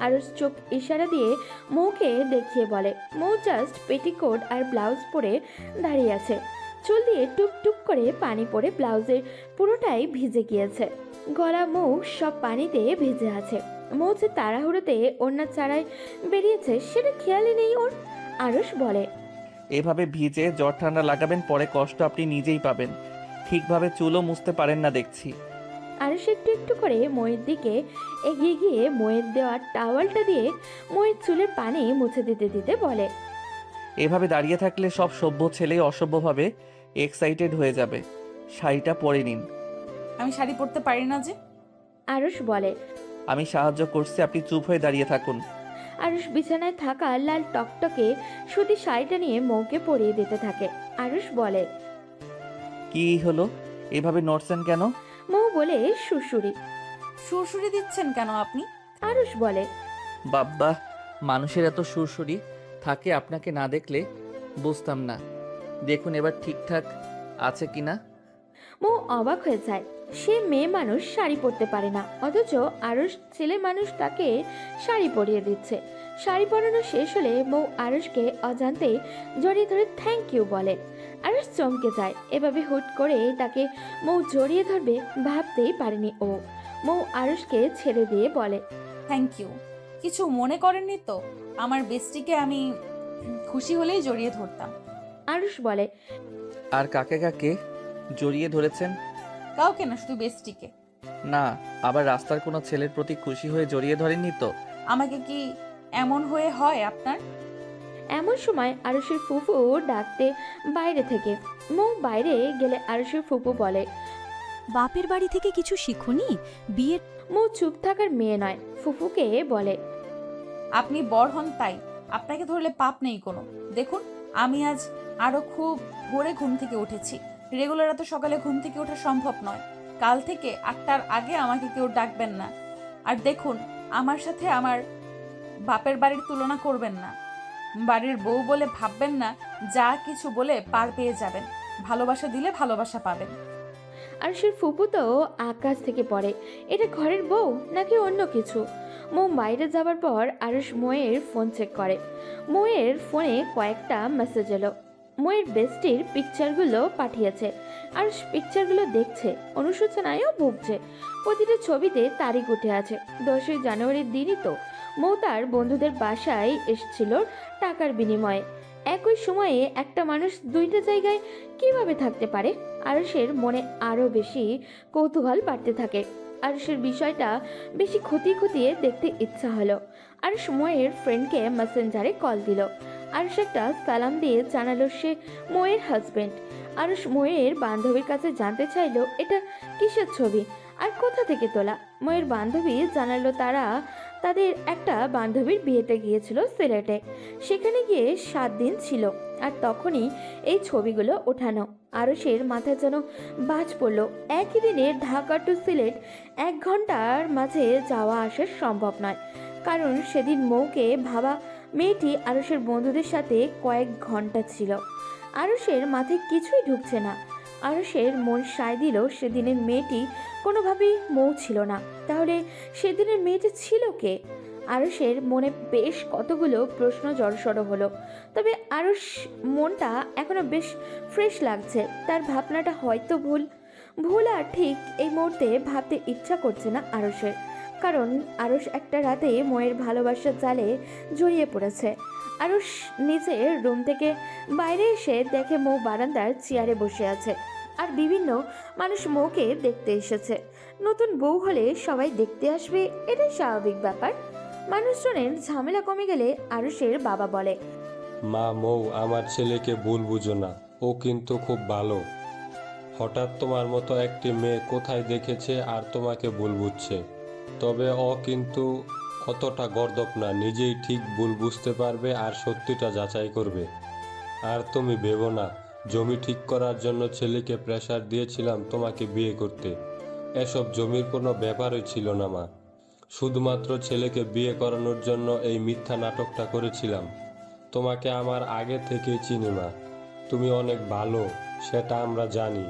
আরুষ চোখ ইশারা দিয়ে মৌকে দেখিয়ে বলে। মৌ জাস্ট পেটিকোট আর ব্লাউজ পরে দাঁড়িয়ে আছে। চুল দিয়ে টুপ টুপ করে পানি পড়ে ব্লাউজের পুরোটাই ভিজে গিয়েছে। গলা মুখ সব পানিতে ভিজে আছে। মৌ যে তাড়াহুড়োতে ওড়না চাড়ায় বেরিয়েছে সেটা খেয়ালই নেই ওর। আরুষ বলে, এভাবে ভিজে জ্বর ঠান্ডা লাগাবেন, পরে কষ্ট আপনি নিজেই পাবেন। ঠিকভাবে চুলও মুছতে পারেন না দেখছি। আরুষ একটু একটু করে ময়ের দিকে এগিয়ে গিয়ে ময়ের দেওয়া টাওয়ালটা দিয়ে ময়ের চুলের পানি মুছে দিতে দিতে বলে, এভাবে দাঁড়িয়ে থাকলে সব সভ্য ছেলেই অসভ্যভাবে এক্সাইটেড হয়ে যাবে। শাড়িটা পরে নিন। আমি শাড়ি পরতে পারি না যে। আরুষ বলে। আমি সাহায্য করছি, আপনি চুপ হয়ে দাঁড়িয়ে থাকুন। আরুষ বিছানায় থাকা লাল টকটকে সুতি শাড়িটা নিয়ে মৌকে পরিয়ে দিতে থাকে। আরুষ বলে, কি হলো, এভাবে নড়ছেন কেন? মৌ বলে, সুরসুরি। সুরসুরি দিচ্ছেন কেন আপনি? আরুষ বলে, বাব্বা, মানুষের এত সুরসুরি থাকে, আপনাকে না দেখলে বুঝতাম না। দেখুন এবার ঠিকঠাক আছে কিনা। মৌ অবাক হয়ে যায়। সে মেয়ে মানুষ শাড়ি পরতে পারে না, অথচ আরুষ ছেলে মানুষ তাকে শাড়ি পরিয়ে দিচ্ছে। শাড়ি পরানো শেষ হলে মৌ আরুষকে অজান্তে জড়িয়ে ধরে থ্যাংক ইউ বলে। আরুষ চমকে যায়, এভাবে হুট করে তাকে মৌ জড়িয়ে ধরবে ভাবতেই পারেনি ও। মৌ আরুষকে ছেড়ে দিয়ে বলে, থ্যাংক ইউ। কিছু মনে করেননি তো? আমার বেস্টিকে আমি খুশি হলেই জড়িয়ে ধরতাম। আরুষ বলে, আর কাকে কাকে জড়িয়ে ধরেছেন? কাউকে না, শুধু বেস্টিকে। না, আবার রাস্তার কোনো ছেলের প্রতি খুশি হয়ে জড়িয়ে ধরেননি তো? আমাকে কি এমন হয়ে হয় আপনার? এমন সময় আরুষের ফুফু ডাকতে বাইরে থেকে। মৌ বাইরে গেলে আরুষের ফুফু বলে, বাপের বাড়ি থেকে কিছু শিখুনি? বিয়ের মৌ চুপ থাকার মেয়ে নয়, ফুফুকে বলে, আপনি বড় হন তাই, আপনাকে ধরলে পাপ নেই কোনো। দেখুন, আমি আজ আরো খুব ভোরে ঘুম থেকে উঠেছি। রেগুলার এত সকালে ঘুম থেকে ওঠা সম্ভব নয়। কাল থেকে 8টার আগে আমাকে কেউ ডাকবেন না। আর দেখুন, আমার সাথে আমার বাপের বাড়ির তুলনা করবেন না। বাড়ির বউ বলে ভাববেন না, যা কিছু বলে পার পেয়ে যাবেন। ভালোবাসা দিলে ভালোবাসা পাবেন। আরুষের ফুপু তো আকাশ থেকে পড়ে, এটা ঘরের বউ নাকি অন্য কিছু। মৌ বাইরে যাবার পর আরুষ ময়ের ফোন চেক করে। ময়ের ফোনে কয়েকটা মেসেজ এলো। ময়ের বেস্টির পিকচারগুলো পাঠিয়েছে। আরুষ পিকচারগুলো দেখছে, অনুশোচনায়ও ভুগছে। প্রতিটা ছবিতে তারিখ উঠে আছে, 10ই জানুয়ারির দিনই তো মৌ তার বন্ধুদের বাসায় এসেছিল টাকার বিনিময়ে। একই সময়ে একটা মানুষ দুইটা জায়গায় কিভাবে থাকতে পারে? আরুষের মনে আরও বেশি কৌতূহল বাড়তে থাকে। আরুষের বিষয়টা বেশি খতিয়ে দেখতে ইচ্ছা হলো। আরুষ ময়ের ফ্রেন্ডকে মেসেঞ্জারে কল দিল। আরুষ একটা সালাম দিয়ে জানালো সে ময়ের হাজবেন্ড। আরুষ ময়ের বান্ধবীর কাছে জানতে চাইলো এটা কিসের ছবি আর কোথা থেকে তোলা। ময়ের বান্ধবী জানালো তারা তাদের একটা বান্ধবীর বিয়েতে গিয়েছিল সিলেটে। সেখানে গিয়ে 7 দিন ছিল আর তখনই এই ছবিগুলো ওঠানো। আরুষের মাথায় যেন বাজ পড়ল। একই দিনে ঢাকা টু সিলেট 1 ঘন্টার মাঝে যাওয়া আসা সম্ভব নয়, কারণ সেদিন মৌকে ভাবা মেয়েটি আরুষের বন্ধুদের সাথে কয়েক ঘন্টা ছিল। আরুষের মাথায় কিছুই ঢুকছে না। আরুষের মন সায় দিল সেদিনের মেয়েটি কোনোভাবেই মৌ ছিল না। তাহলে সেদিনের মেয়েটি ছিল কে? আরুষের মনে বেশ কতগুলো প্রশ্ন জড়সড় হলো। তবে আরুষ মনটা এখনো বেশ ফ্রেশ লাগছে। তার ভাবনাটা হয়তো ভুল আর ঠিক এই মুহূর্তে ভাবতে ইচ্ছা করছে না আরুষের, কারণ আরুষ একটা রাতে ময়ের ভালোবাসার জালে জড়িয়ে পড়েছে। আরুষ নিজের রুম থেকে বাইরে এসে দেখে মৌ বারান্দার চেয়ারে বসে আছে আর বিভিন্ন মানুষ মৌকে দেখতে এসেছে। নতুন বউ হলে সবাই দেখতে আসবে, এটাই স্বাভাবিক ব্যাপার। মানুষজনের ঝামেলা কমে গেলে আরুষের বাবা বলে, মা মৌ, আমার ছেলেকে ভুল বুঝো না, ও কিন্তু খুব ভালো। হঠাৎ তোমার মতো একটি মেয়ে কোথায় দেখেছে আর তোমাকে ভুল বুঝছে। তবে ও কিন্তু অতটা গর্দভ না, নিজেই ঠিক ভুল বুঝতে পারবে আর সত্যিটা যাচাই করবে। আর তুমি ভেবো না জমি ঠিক করার জন্য ছেলেকে প্রেশার দিয়েছিলাম তোমাকে বিয়ে করতে। এসব জমির কোনো ব্যাপারই ছিল না মা, শুধুমাত্র ছেলেকে বিয়ে করানোর জন্য এই মিথ্যা নাটকটা করেছিলাম। তোমাকে আমার আগে থেকেই চিনি মা, তুমি অনেক ভালো, সেটা আমরা জানি।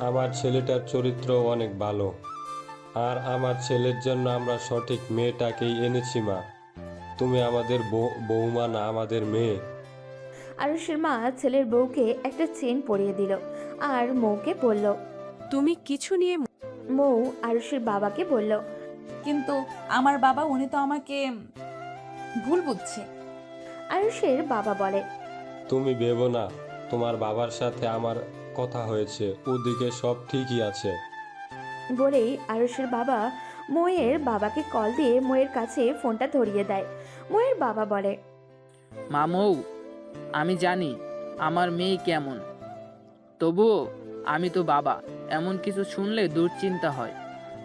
আমার ছেলেটার চরিত্র অনেক ভালো, আর আমার ছেলের জন্য আমরা সঠিক মেয়েটাকেই এনেছি মা। তুমি আমাদের বৌমা না, আমাদের মেয়ে। আরুষের মা ছেলের বউকে একটা চেন পরিয়ে দিল আর মৌকে বলল। তুমি কিছু নিয়ে মৌ আরুষের বাবাকে বলল, কিন্তু আমার বাবা, উনি তো আমাকে ভুল বুঝছে। আরুষের বাবা বলে, তুমি ভেবো না, তোমার বাবার সাথে আমার কথা হয়েছে, ওদিকে সব ঠিকই আছে। বলেই আরুষের বাবা ময়ের বাবাকে কল দিয়ে ময়ের কাছে ফোনটা ধরিয়ে দেয়। ময়ের বাবা বলে, মা মৌ, আমি জানি আমার মেয়ে কেমন, তবুও আমি তো বাবা, এমন কিছু শুনলে দুশ্চিন্তা হয়।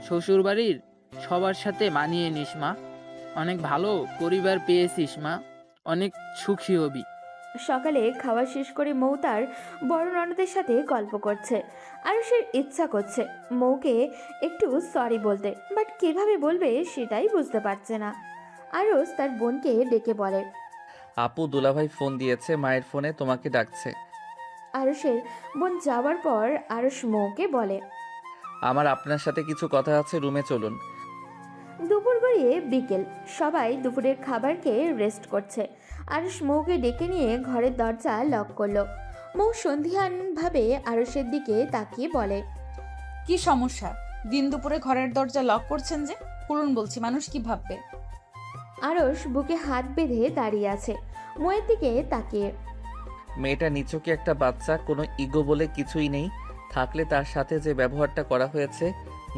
শ্বশুরবাড়ির সবার সাথে মানিয়ে নিস মা, অনেক ভালো পরিবার পেয়েছিস মা, অনেক সুখী হবি। সকালে খাওয়া শেষ করে মৌ তার বড় ননদের সাথে গল্প করছে। আরুষের ইচ্ছা করছে মৌকে একটু সরি বলতে, বাট কিভাবে বলবে সেটাই বুঝতে পারছে না। আরুষ তার বোনকে ডেকে বলে, আপু দুলাভাই ফোন দিয়েছে, মায়ের ফোনে তোমাকে ডাকছে। আরুষের বোন যাওয়ার পর আরুষ মৌকে বলে, আমার আপনার সাথে কিছু কথা আছে, রুমে চলুন। দুপুর গড়িয়ে বিকেল, সবাই দুপুরের খাবার খেয়ে রেস্ট করছে। আরুষ মৌকে ডেকে নিয়ে ঘরের দরজা লক করলো। মৌ সন্ধিহানভাবে আরুষের দিকে তাকিয়ে বলে, কি সমস্যা? দিন দুপুরে ঘরের দরজা লক করছেন যে? খুলুন বলছি, মানুষ কি ভাববে? আরুষ বুকে হাত বেঁধে দাঁড়িয়ে আছে ময়ের দিকে তাকিয়ে। মেয়েটা নিচকে একটা বাচ্চা, কোনো ইগো বলে কিছুই নেই। থাকলে তার সাথে যে ব্যবহারটা করা হয়েছে,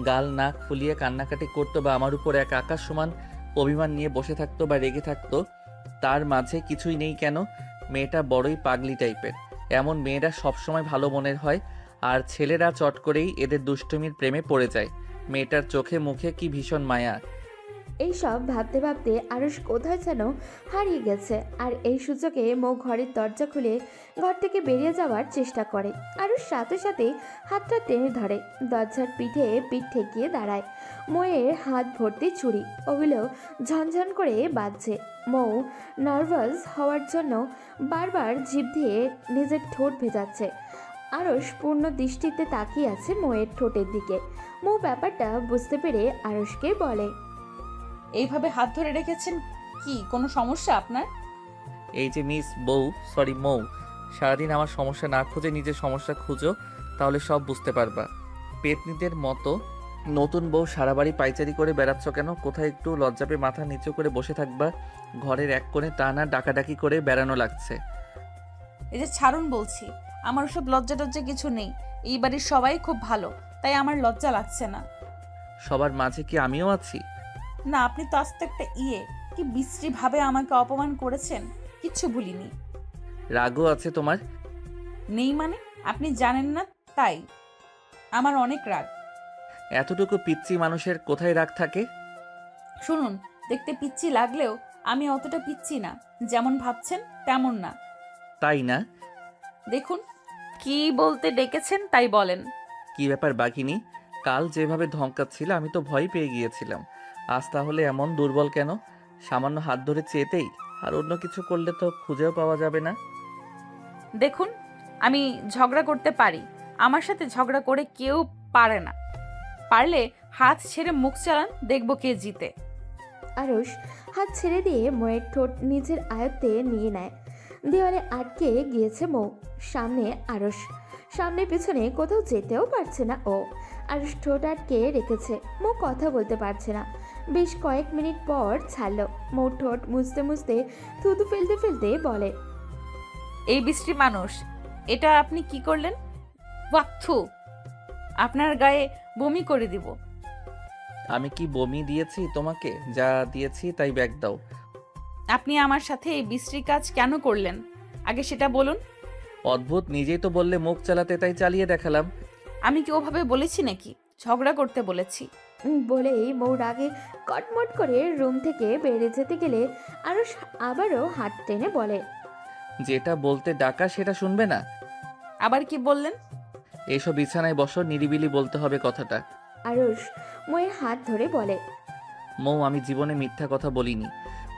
গাল নাক ফুলিয়ে কান্নাকাটি করতো বা আমার উপর এক আকাশ সমান অভিমান নিয়ে বসে থাকতো বা রেগে থাকতো, তার মাঝে কিছুই নেই কেন? মেয়েটা বড়ই পাগলি টাইপের। এমন মেয়েরা সবসময় ভালো মনের হয়, আর ছেলেরা চট করেই এদের দুষ্টুমির প্রেমে পড়ে যায়। মেয়েটার চোখে মুখে কি ভীষণ মায়া। এইসব ভাবতে ভাবতে আরুষ কোথায় যেন হারিয়ে গেছে। আর এই সুযোগে মৌ ঘরের দরজা খুলে ঘর থেকে বেরিয়ে যাওয়ার চেষ্টা করে। আরুষ সাথে সাথে হাতটা টেনে ধরে, দরজার পিঠে পিঠ ঠেকিয়ে দাঁড়ায়। মৌয়ের হাত ভর্তি ছুরি, ওগুলো ঝনঝন করে বাজছে। মৌ নার্ভাস হওয়ার জন্য বারবার জিভ দিয়ে নিজের ঠোঁট ভেজাচ্ছে। আরুষ পূর্ণ দৃষ্টিতে তাকিয়ে আছে মৌয়ের ঠোঁটের দিকে। মৌ ব্যাপারটা বুঝতে পেরে আরুষকে বলে, এইভাবে হাত ধরে রেখেছেন, কি কোনো সমস্যা আপনার? এই যে মিস মৌ, সারাদিন আমার সমস্যা না খুঁজে নিজের সমস্যা খুঁজো, তাহলে সব বুঝতে পারবা। পেতনিদের মতো নতুন বউ সারা বাড়ি পাইচারি করে বেড়াচ্ছ কেন? কোথায় একটু লজ্জা পেয়ে মাথা নিচু করে বসে থাকবা? ঘরের এক কোণে টানা ডাকাডাকি করে বেড়ানো লাগছে। এই যে ছাড়ুন বলছি, আমার ওসব লজ্জা টজ্জা কিছু নেই। এই বাড়ির সবাই খুব ভালো, তাই আমার লজ্জা লাগছে না। সবার মাঝে কি আমিও আছি? না, আপনি তো আস্তে একটা কি বিশ্রী ভাবে আমাকে অপমান করেছেন, কিচ্ছু ভুলিনি। রাগও আছে তোমার? নেই মানে? আপনি জানেন না তাই আমার অনেক রাগ। এতটুকু পিচ্চি মানুষের কোথায় রাগ থাকে? শুনুন, দেখতে পিচ্ছি লাগলেও আমি অতটা পিচ্ছি না, যেমন ভাবছেন তেমন না। তাই না? দেখুন, কি বলতে ডেকেছেন তাই বলেন। কি ব্যাপার বাঘিনী? কাল যেভাবে ধমকাচ্ছিল আমি তো ভয় পেয়ে গিয়েছিলাম। আজ তাহলে এমন দুর্বল কেন? সামান্য হাত ধরে চেতেই, আর অন্য কিছু করলে তো খুঁজেও পাওয়া যাবে না। দেখুন, আমি ঝগড়া করতে পারি, আমার সাথে ঝগড়া করে কেউ পারে না। পারলে হাত ছেড়ে মুখ চালান, দেখব কে জিতে। আরুষ হাত ছেড়ে দিয়ে মৌয়ের ঠোঁট নিজের আয়ত্তে নিয়ে নেয়। দেওয়ালে আটকে গিয়েছে মৌ, সামনে আরুষ, সামনে পিছনে কোথাও যেতেও পারছে না ও। আরুষ ঠোঁট আটকে রেখেছে, মৌ কথা বলতে পারছে না। বেশ কয়েক মিনিট পর ছাড়ল। মৌ ঠোঁট মুছতে মুছতে থুতু ফেলতে ফেলতে বলে, এই বিশ্রী মানুষ, এটা আপনি কি করলেন? ওয়াক্থু, আপনার গায়ে বমি করে দিব। আমি কি বমি দিয়েছি তোমাকে? যা দিয়েছি তাই ব্যাগ দাও। আপনি আমার সাথে এই বিশ্রী কাজ কেন করলেন, আগে সেটা বলুন। অদ্ভুত, নিজেই তো বললে মুখ চালাতে, তাই চালিয়ে দেখালাম। আমি কি ওভাবে বলেছি নাকি? ঝগড়া করতে বলেছি। বলেই মৌ রাগে কটমট করে রুম থেকে বেরিয়ে যেতে গেলে আরুষ আবারও হাত টেনে বলে, যেটা বলতে ডাকা সেটা শুনবে না? আবার কি বললেন? এসব বিছানায় বসো, নিরিবিলি বলতে হবে কথাটা। আরুষ মৌয়ের হাত ধরে বলে, মৌ, আমি জীবনে মিথ্যা কথা বলিনি,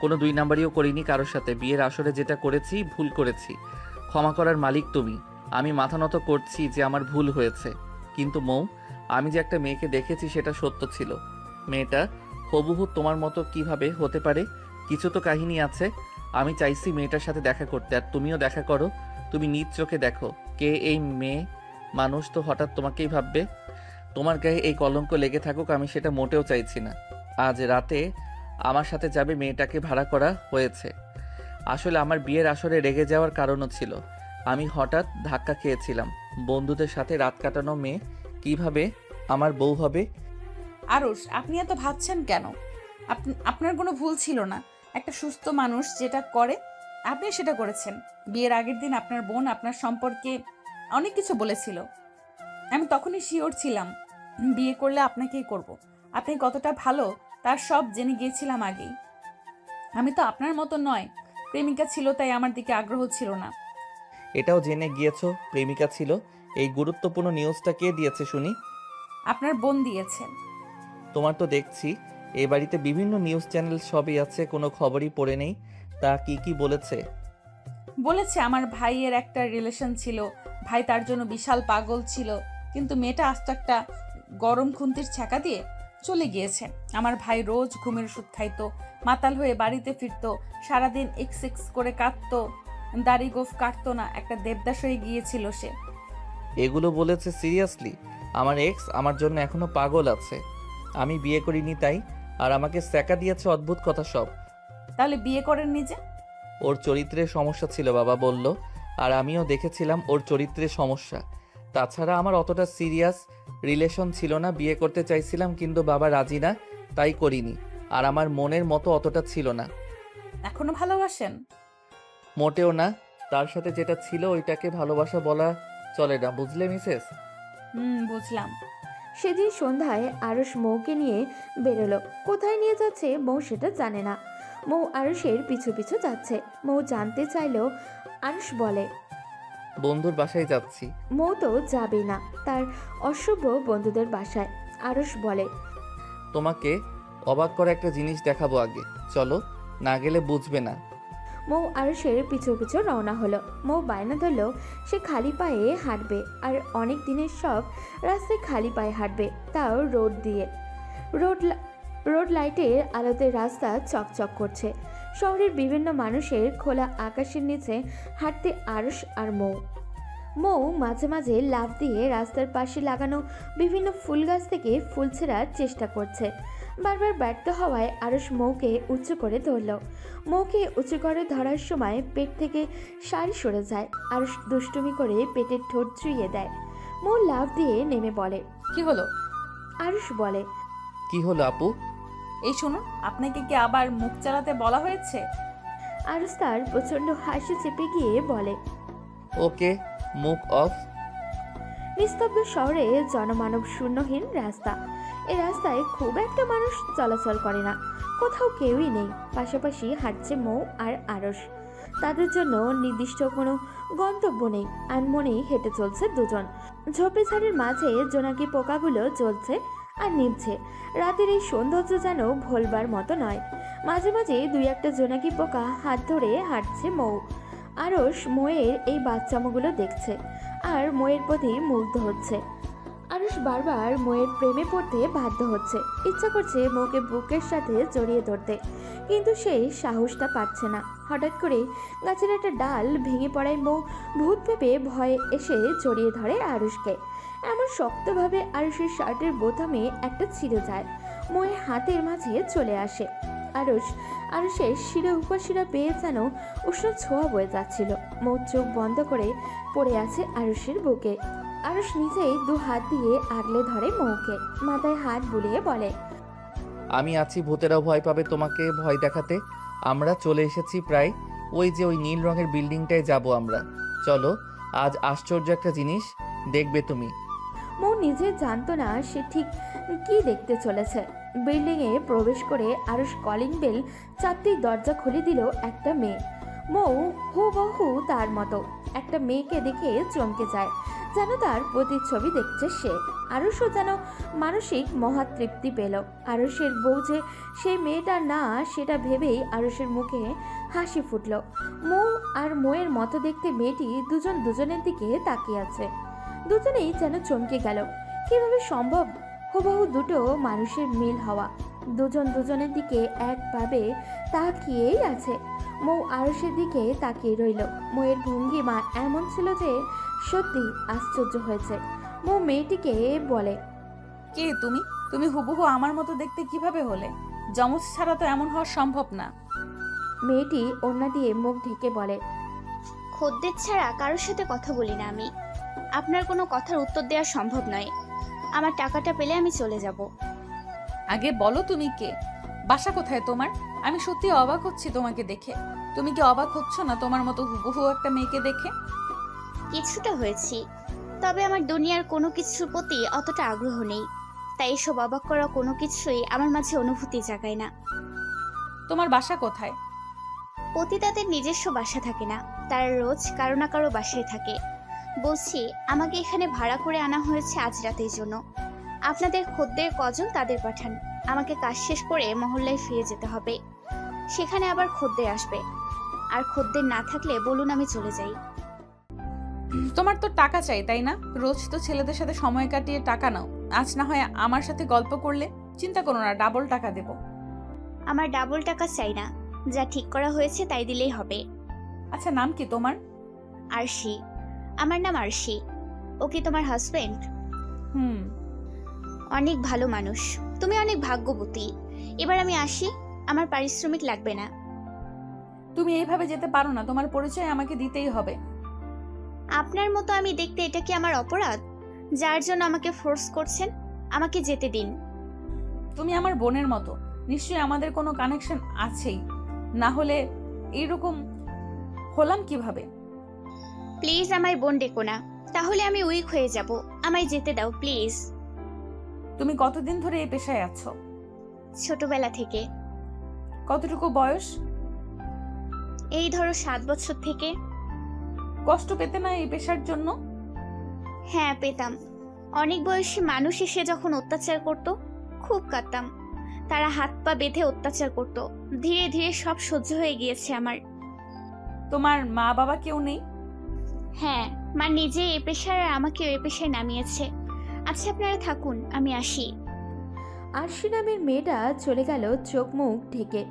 কোনো দুই নাম্বারিও করিনি কারোর সাথে। বিয়ের আসরে যেটা করেছি ভুল করেছি, ক্ষমা করার মালিক তুমি। আমি মাথা নত করছি যে আমার ভুল হয়েছে। কিন্তু মৌ, আমি যে একটা মেয়েকে দেখেছি সেটা সত্য ছিল। মেয়েটা হুবহু তোমার মতো কিভাবে হতে পারে? কিছু তো কাহিনী আছে। আমি চাইছি মেয়েটার সাথে দেখা করতে, আর তুমিও দেখা করো। তুমি নিজ চোখে দেখো কে এই মেয়ে মানুষ, তো হঠাৎ তোমাকেই ভাববে। তোমার গায়ে এই কলঙ্ক লেগে থাকুক, আমি সেটা মোটেও চাইছি না। আজ রাতে আমার সাথে যাবে, মেয়েটাকে ভাড়া করা হয়েছে। আসলে আমার বিয়ের আসরে রেগে যাওয়ার কারণও ছিল। আমি হঠাৎ ধাক্কা খেয়েছিলাম। বন্ধুদের সাথে রাত কাটানো মেয়ে কিভাবে আমার বউ হবে? আরুষ, আপনি এত ভাবছেন কেন? আপনার কোনো ভুল ছিল না। একটা সুস্থ মানুষ যেটা করে আপনি সেটা করেছেন। বিয়ের আগের দিন আপনার বোন আপনার সম্পর্কে অনেক কিছু বলেছিল। আমি তখনই শিওর ছিলাম বিয়ে করলে আপনাকেই করব। আপনি কতটা ভালো তার সব জেনে গিয়েছিলাম আগেই। আমি তো আপনার মতো নয়, প্রেমিকা ছিল তাই আমার দিকে আগ্রহ ছিল না। এটাও জেনে গিয়েছো প্রেমিকা ছিল? এই গুরুত্বপূর্ণ নিউজটা কে দিয়েছে শুনি? আপনার বোন দিয়েছেন। তোমার তো দেখছি এ বাড়িতে বিভিন্ন নিউজ চ্যানেল সবই আছে, কোনো খবরই পড়ে নেই। তা কি কি বলেছে? বলেছে আমার ভাইয়ের একটা রিলেশন ছিল, ভাই তার জন্য বিশাল পাগল ছিল, কিন্তু মেয়েটা আস্ত একটা গরম খুন্তির ছ্যাঁকা দিয়ে চলে গিয়েছে। আমার ভাই রোজ ঘুমের ওষুধ খাইতো, মাতাল হয়ে বাড়িতে ফিরতো, সারাদিন এক্স এক্স করে কাঁদতো, দাড়ি গোফ কাটতো না, একটা দেবদাস হয়ে গিয়েছিল সে। এগুলো বলেছে সিরিয়াসলি? আমার এক্স আমার জন্য এখনো পাগল আছে। আমি বিয়ে করিনি তাই, আর আমাকে স্যাকা দিয়েছে। অদ্ভুত কথা সব। তাহলে বিয়ে করেন নিজে? ওর চরিত্রের সমস্যা ছিল বাবা বলল, আর আমিও দেখেছিলাম ওর চরিত্রের সমস্যা। তাছাড়া আমার অতটা সিরিয়াস রিলেশন ছিল না। বিয়ে করতে চাইছিলাম কিন্তু বাবা রাজি না, তাই করিনি। আর আমার মনের মতো অতটা ছিল না। এখনো ভালোবাসেন? মোটেও না। তার সাথে যেটা ছিল ওইটাকে ভালোবাসা বলা চলে না, বুঝলে মিসেস? বুঝলাম। সেদিন সন্ধ্যায় আরুষ মৌকে নিয়ে বেরোলো। কোথায় নিয়ে যাচ্ছে মৌ সেটা জানে না। মৌ আরুষের পিছু পিছু যাচ্ছে। মৌ জানতে চাইলেও আরুষ বলে, বন্ধুর বাসায় যাচ্ছি। মৌ তো যাবে না, তার অশুভ বন্ধুদের বাসায়। আরুষ বলে, তোমাকে অবাক করা একটা জিনিস দেখাবো, আগে চলো, না গেলে বুঝবে না। মৌ আরুষের পিছু পিছু রওনা হলো। মৌ বায়না ধরল সে খালি পায়ে হাঁটবে, আর অনেক দিনের শখ রাস্তায় খালি পায়ে হাঁটবে, তাও রোড দিয়ে। রোড লাইটের আলোতে রাস্তা চকচক করছে। শহরের বিভিন্ন মানুষের খোলা আকাশের নিচে হাঁটতে আরুষ আর মৌ। মৌ মাঝে মাঝে লাফ দিয়ে রাস্তার পাশে লাগানো বিভিন্ন ফুল গাছ থেকে ফুল ছেঁড়ার চেষ্টা করছে। বারবার ব্যর্থ হওয়ায় আরশ মৌকে উঁচু করে ধরল। মৌকে উঁচু করে ধরার সময় পেট থেকে শাড়ি সরে যায়। আরশ দুষ্টুমি করে পেটের ঠোঁট চুইয়ে দেয়। মৌ লাফ দিয়ে নেমে বলে। কি হলো? আরশ বলে, কি হলো আপু? এই শুনুন, আপনাকে কি আবার মুখ চালাতে বলা হয়েছে? আরশ তার প্রচণ্ড হাসি চেপে গিয়ে বলে। ওকে, মুখ অফ। নিস্তব্ধ শহরে জনমানব শূন্যহীন রাস্তা। এই রাস্তায় খুব একটা মানুষ চলাচল করে না, কোথাও কেউই নেই। পাশাপাশি হাঁটছে মৌ আর আরশ। তাদের জন্য নির্দিষ্ট কোনো গন্তব্য নেই। আনমনেই হেঁটে চলছে দুজন। ঝোপেঝাড়ের মাঝে জোনাকি পোকাগুলো জ্বলছে আর নিভছে। রাতের এই সৌন্দর্য যেন ভোলবার মতো নয়। মাঝে মাঝে দুই একটা জোনাকি পোকা হাত ধরে হাঁটছে মৌ। আরশ মৌয়ের এই বাচ্চামোগুলো দেখছে আর মৌয়ের প্রতি মুগ্ধ হচ্ছে। আরশ বারবার মৌয়ের প্রেমে পড়তে বাধ্য হচ্ছে। ইচ্ছা করছে মৌকে বুকের সাথে জড়িয়ে ধরতে, কিন্তু সে সাহসটা পাচ্ছে না। হঠাৎ করে গাছের একটা ডাল ভেঙে পড়ায় মৌ ভূত ভেবে ভয়ে এসে জড়িয়ে ধরে আরশকে। এমন শক্তভাবে আরশের শার্টের বোতামে একটা ছিঁড়ে যায়, মৌয়ের হাতের মাঝে চলে আসে। আরশের শিরা উপশিরা পেয়ে যেন উষ্ণ ছোঁয়া বয়ে যাচ্ছিল। মৌ চোখ বন্ধ করে পড়ে আছে আরশের বুকে। আরশ নিজেই দু হাত দিয়ে আগলে ধরে মৌকে, মাথায় হাত বুলিয়ে বলে, আমি আছি, ভূতেরাও ভয় পাবে তোমাকে ভয় দেখাতে। আমরা চলে এসেছি প্রায়। ওই যে ওই নীল রঙের বিল্ডিংটায় যাব আমরা। চলো, আজ আশ্চর্য একটা জিনিস দেখবে তুমি। মৌ নিজে জানতো না সে ঠিক কি দেখতে চলেছে। বিল্ডিংয়ে প্রবেশ করে আরশ কলিং বেল চাপতেই দরজা খুলে দিল একটা মেয়ে। মৌ হুবহু তার মতো একটা মেয়েকে দেখে চমকে যায়, যেন তার প্রতিচ্ছবি দেখছে সে। আরশও যেন মানসিক মহাতৃপ্তি পেল। আরশের বউ যে সেই মেয়েটা না, সেটা ভেবেই আরশের মুখে হাসি ফুটল। মৌ আর মৌয়ের মতো দেখতে মেয়েটি দুজন দুজনের দিকে তাকিয়ে আছে। দুজনেই যেন চমকে গেল। কিভাবে সম্ভব হুবহু দুটো মানুষের মিল হওয়া? দুজন দুজনের দিকে একভাবে তাকিয়েই আছে। মৌ আরশের দিকে তাকিয়ে রইল। মৌয়ের ভঙ্গিমা এমন ছিল যে সত্যি আশ্চর্য হয়েছে। মৌ মেয়েটিকে বলে, কে তুমি? তুমি হুবহু আমার মতো দেখতে কিভাবে হলে? যমজ ছাড়া তো এমন হওয়া সম্ভব না। মেয়েটি ওড়না দিয়ে মুখ ঢেকে বলে, খদ্দের ছাড়া কারোর সাথে কথা বলি না আমি। আপনার কোনো কথার উত্তর দেওয়া সম্ভব নয়। আমার টাকাটা পেলে আমি চলে যাব। আগে বলো তুমি কে? বাসা কোথায় তোমার? আমি সত্যি অবাক হচ্ছি তোমাকে দেখে। তুমি কি অবাক হচ্ছ না তোমার মতো হুবহু একটা মেয়েকে দেখে? কিছুটা হয়েছি, তবে আমার দুনিয়ার কোনো কিছুর প্রতি অতটা আগ্রহ নেই। তাই এসব অবাক করা কোনো কিছুই আমার মাঝে অনুভূতি জাগায় না। তোমার বাসা কোথায়? পতিতাদের নিজস্ব বাসা থাকে না, তারা রোজ কারো না কারো বাসায় থাকে। বলছি, আমাকে এখানে ভাড়া করে আনা হয়েছে আজ রাতের জন্য। আপনাদের খদ্দের কজন তাদের পাঠান। আমাকে কাজ শেষ করে মহল্লায় ফিরে যেতে হবে। সেখানে আবার খদ্দের আসবে, আর খদ্দের না থাকলে বলুন আমি চলে যাই। তোমার তো টাকা চাই তাই না? রোজ তো ছেলেদের সাথে সময় কাটিয়ে টাকা নাও। আজ না হয় আমার সাথে গল্প করলে। চিন্তা করো না, ডাবল টাকা দেব। আমার ডাবল টাকা চাই না, যা ঠিক করা হয়েছে তাই দিলেই হবে। আচ্ছা, নাম কি তোমার? আরশি। আমার নাম আরশি। ও কি তোমার হাজবেন্ড? হুম। অনেক ভালো মানুষ। তুমি অনেক ভাগ্যবতী। এবার আমি আসি, আমার পারিশ্রমিক লাগবে না। তুমি এইভাবে যেতে পারো না, তোমার পরিচয় আমাকে দিতেই হবে। আপনার মতো আমি দেখতে এটা কি আমার অপরাধ, যার জন্য আমাকে ফোর্স করছেন? আমাকে যেতে দিন। তুমি আমার বোনের মতো, নিশ্চয়ই আমাদের কোনো কানেকশন আছেই, না হলে এইরকম হলাম কিভাবে? প্লিজ আমায় বোন ডেকো না, তাহলে আমি উইক হয়ে যাব। আমায় যেতে দাও প্লিজ। তুমি কতদিন ধরে এই পেশায় আছো? ছোটবেলা থেকে। কতটুকু বয়স? এই ধরো 7 বছর থেকে। কষ্ট পেতে না এই পেশার জন্য? হ্যাঁ পেতাম। অনেক বয়সী মানুষ এসে যখন অত্যাচার করত, খুব কাঁদতাম। তারা হাত পা বেঁধে অত্যাচার করত। ধীরে ধীরে সব সহ্য হয়ে গিয়েছে আমার। তোমার মা বাবা কেউ নেই? হ্যাঁ, মা নিজে এ পেশায় আর আমাকে এ পেশায় নামিয়েছে। আচ্ছা আপনারা থাকুন, আমি আসি। আরশি নামের মেয়েটা চলে গেল চোখ মুখ ঢেকে।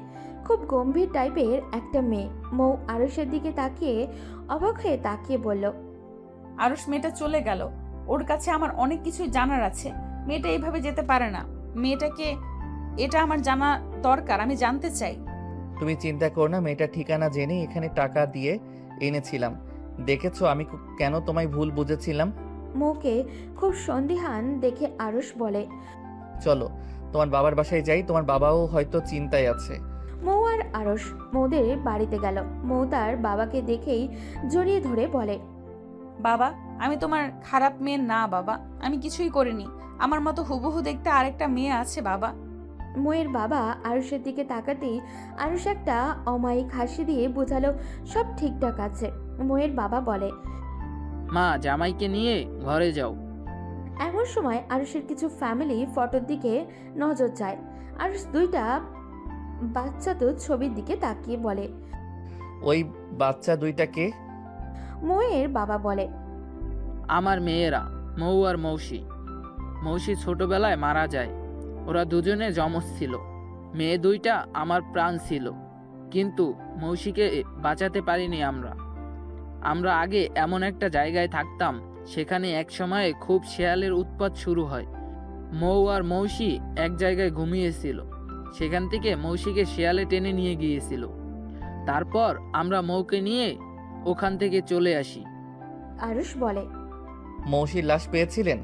খুব গম্ভীর টাইপের একটা মেয়ে। মৌ আরশের দিকে তাকিয়ে অবাক হয়ে তাকিয়ে বলল, আরুষ মেয়েটা চলে গেল, ওর কাছে আমার অনেক কিছুই জানার আছে। মেয়েটা এইভাবে যেতে পারে না। মেয়েটাকে এটা আমার জানা দরকার, আমি জানতে চাই। তুমি চিন্তা করো না, মেয়েটার ঠিকানা জেনে এখানে টাকা দিয়ে এনেছিলাম। দেখেছো আমি কেন তোমায় ভুল বুঝেছিলাম। মৌকে খুব সন্দিহান দেখে আরুষ বলে। চলো তোমার বাবার বাসায় যাই, তোমার বাবাও হয়তো চিন্তায় আছে। মৌ আর আরুষ মৌদের বাড়িতে গেল। মৌ তার বাবাকে দেখেই জড়িয়ে ধরে বলে, বাবা, আমি তোমার খারাপ মেয়ে না বাবা, আমি কিছুই করিনি। আমার মতো হুবহু দেখতে আরেকটা মেয়ে আছে বাবা। মৌয়ের বাবা আরুষের দিকে তাকাতেই আরুষ একটা অমায়িক হাসি দিয়ে বোঝালো সব ঠিকঠাক আছে। মৌয়ের বাবা বলে, মা জামাইকে নিয়ে ঘরে যাও। এমন সময় আরুষের কিছু ফ্যামিলি ফটোর দিকে নজর যায়। আরুষ দুইটা বাচ্চা তো ছবির দিকে তাকিয়ে বলে, ওই বাচ্চা দুইটাকে? মৌয়ের বাবা বলে, আমার মেয়েরা মৌ আর মৌসি। মৌসি ছোটবেলায় মারা যায়। ওরা দুজনে যমজ ছিল। মেয়ে দুইটা আমার প্রাণ ছিল, কিন্তু মৌসিকে বাঁচাতে পারিনি আমরা। আমরা আগে এমন একটা জায়গায় থাকতাম, সেখানে এক সময়ে খুব শেয়ালের উৎপাত শুরু হয়। মৌ আর মৌসি এক জায়গায় ঘুমিয়েছিল। সেখান থেকে মৌসিকে শেয়ালে টেনে নিয়ে গিয়েছিল। তারপর আমরা মৌকে নিয়ে ওখান থেকে চলে আসি। আরুষ বলে, মৌসির লাশ পেয়েছিলেন?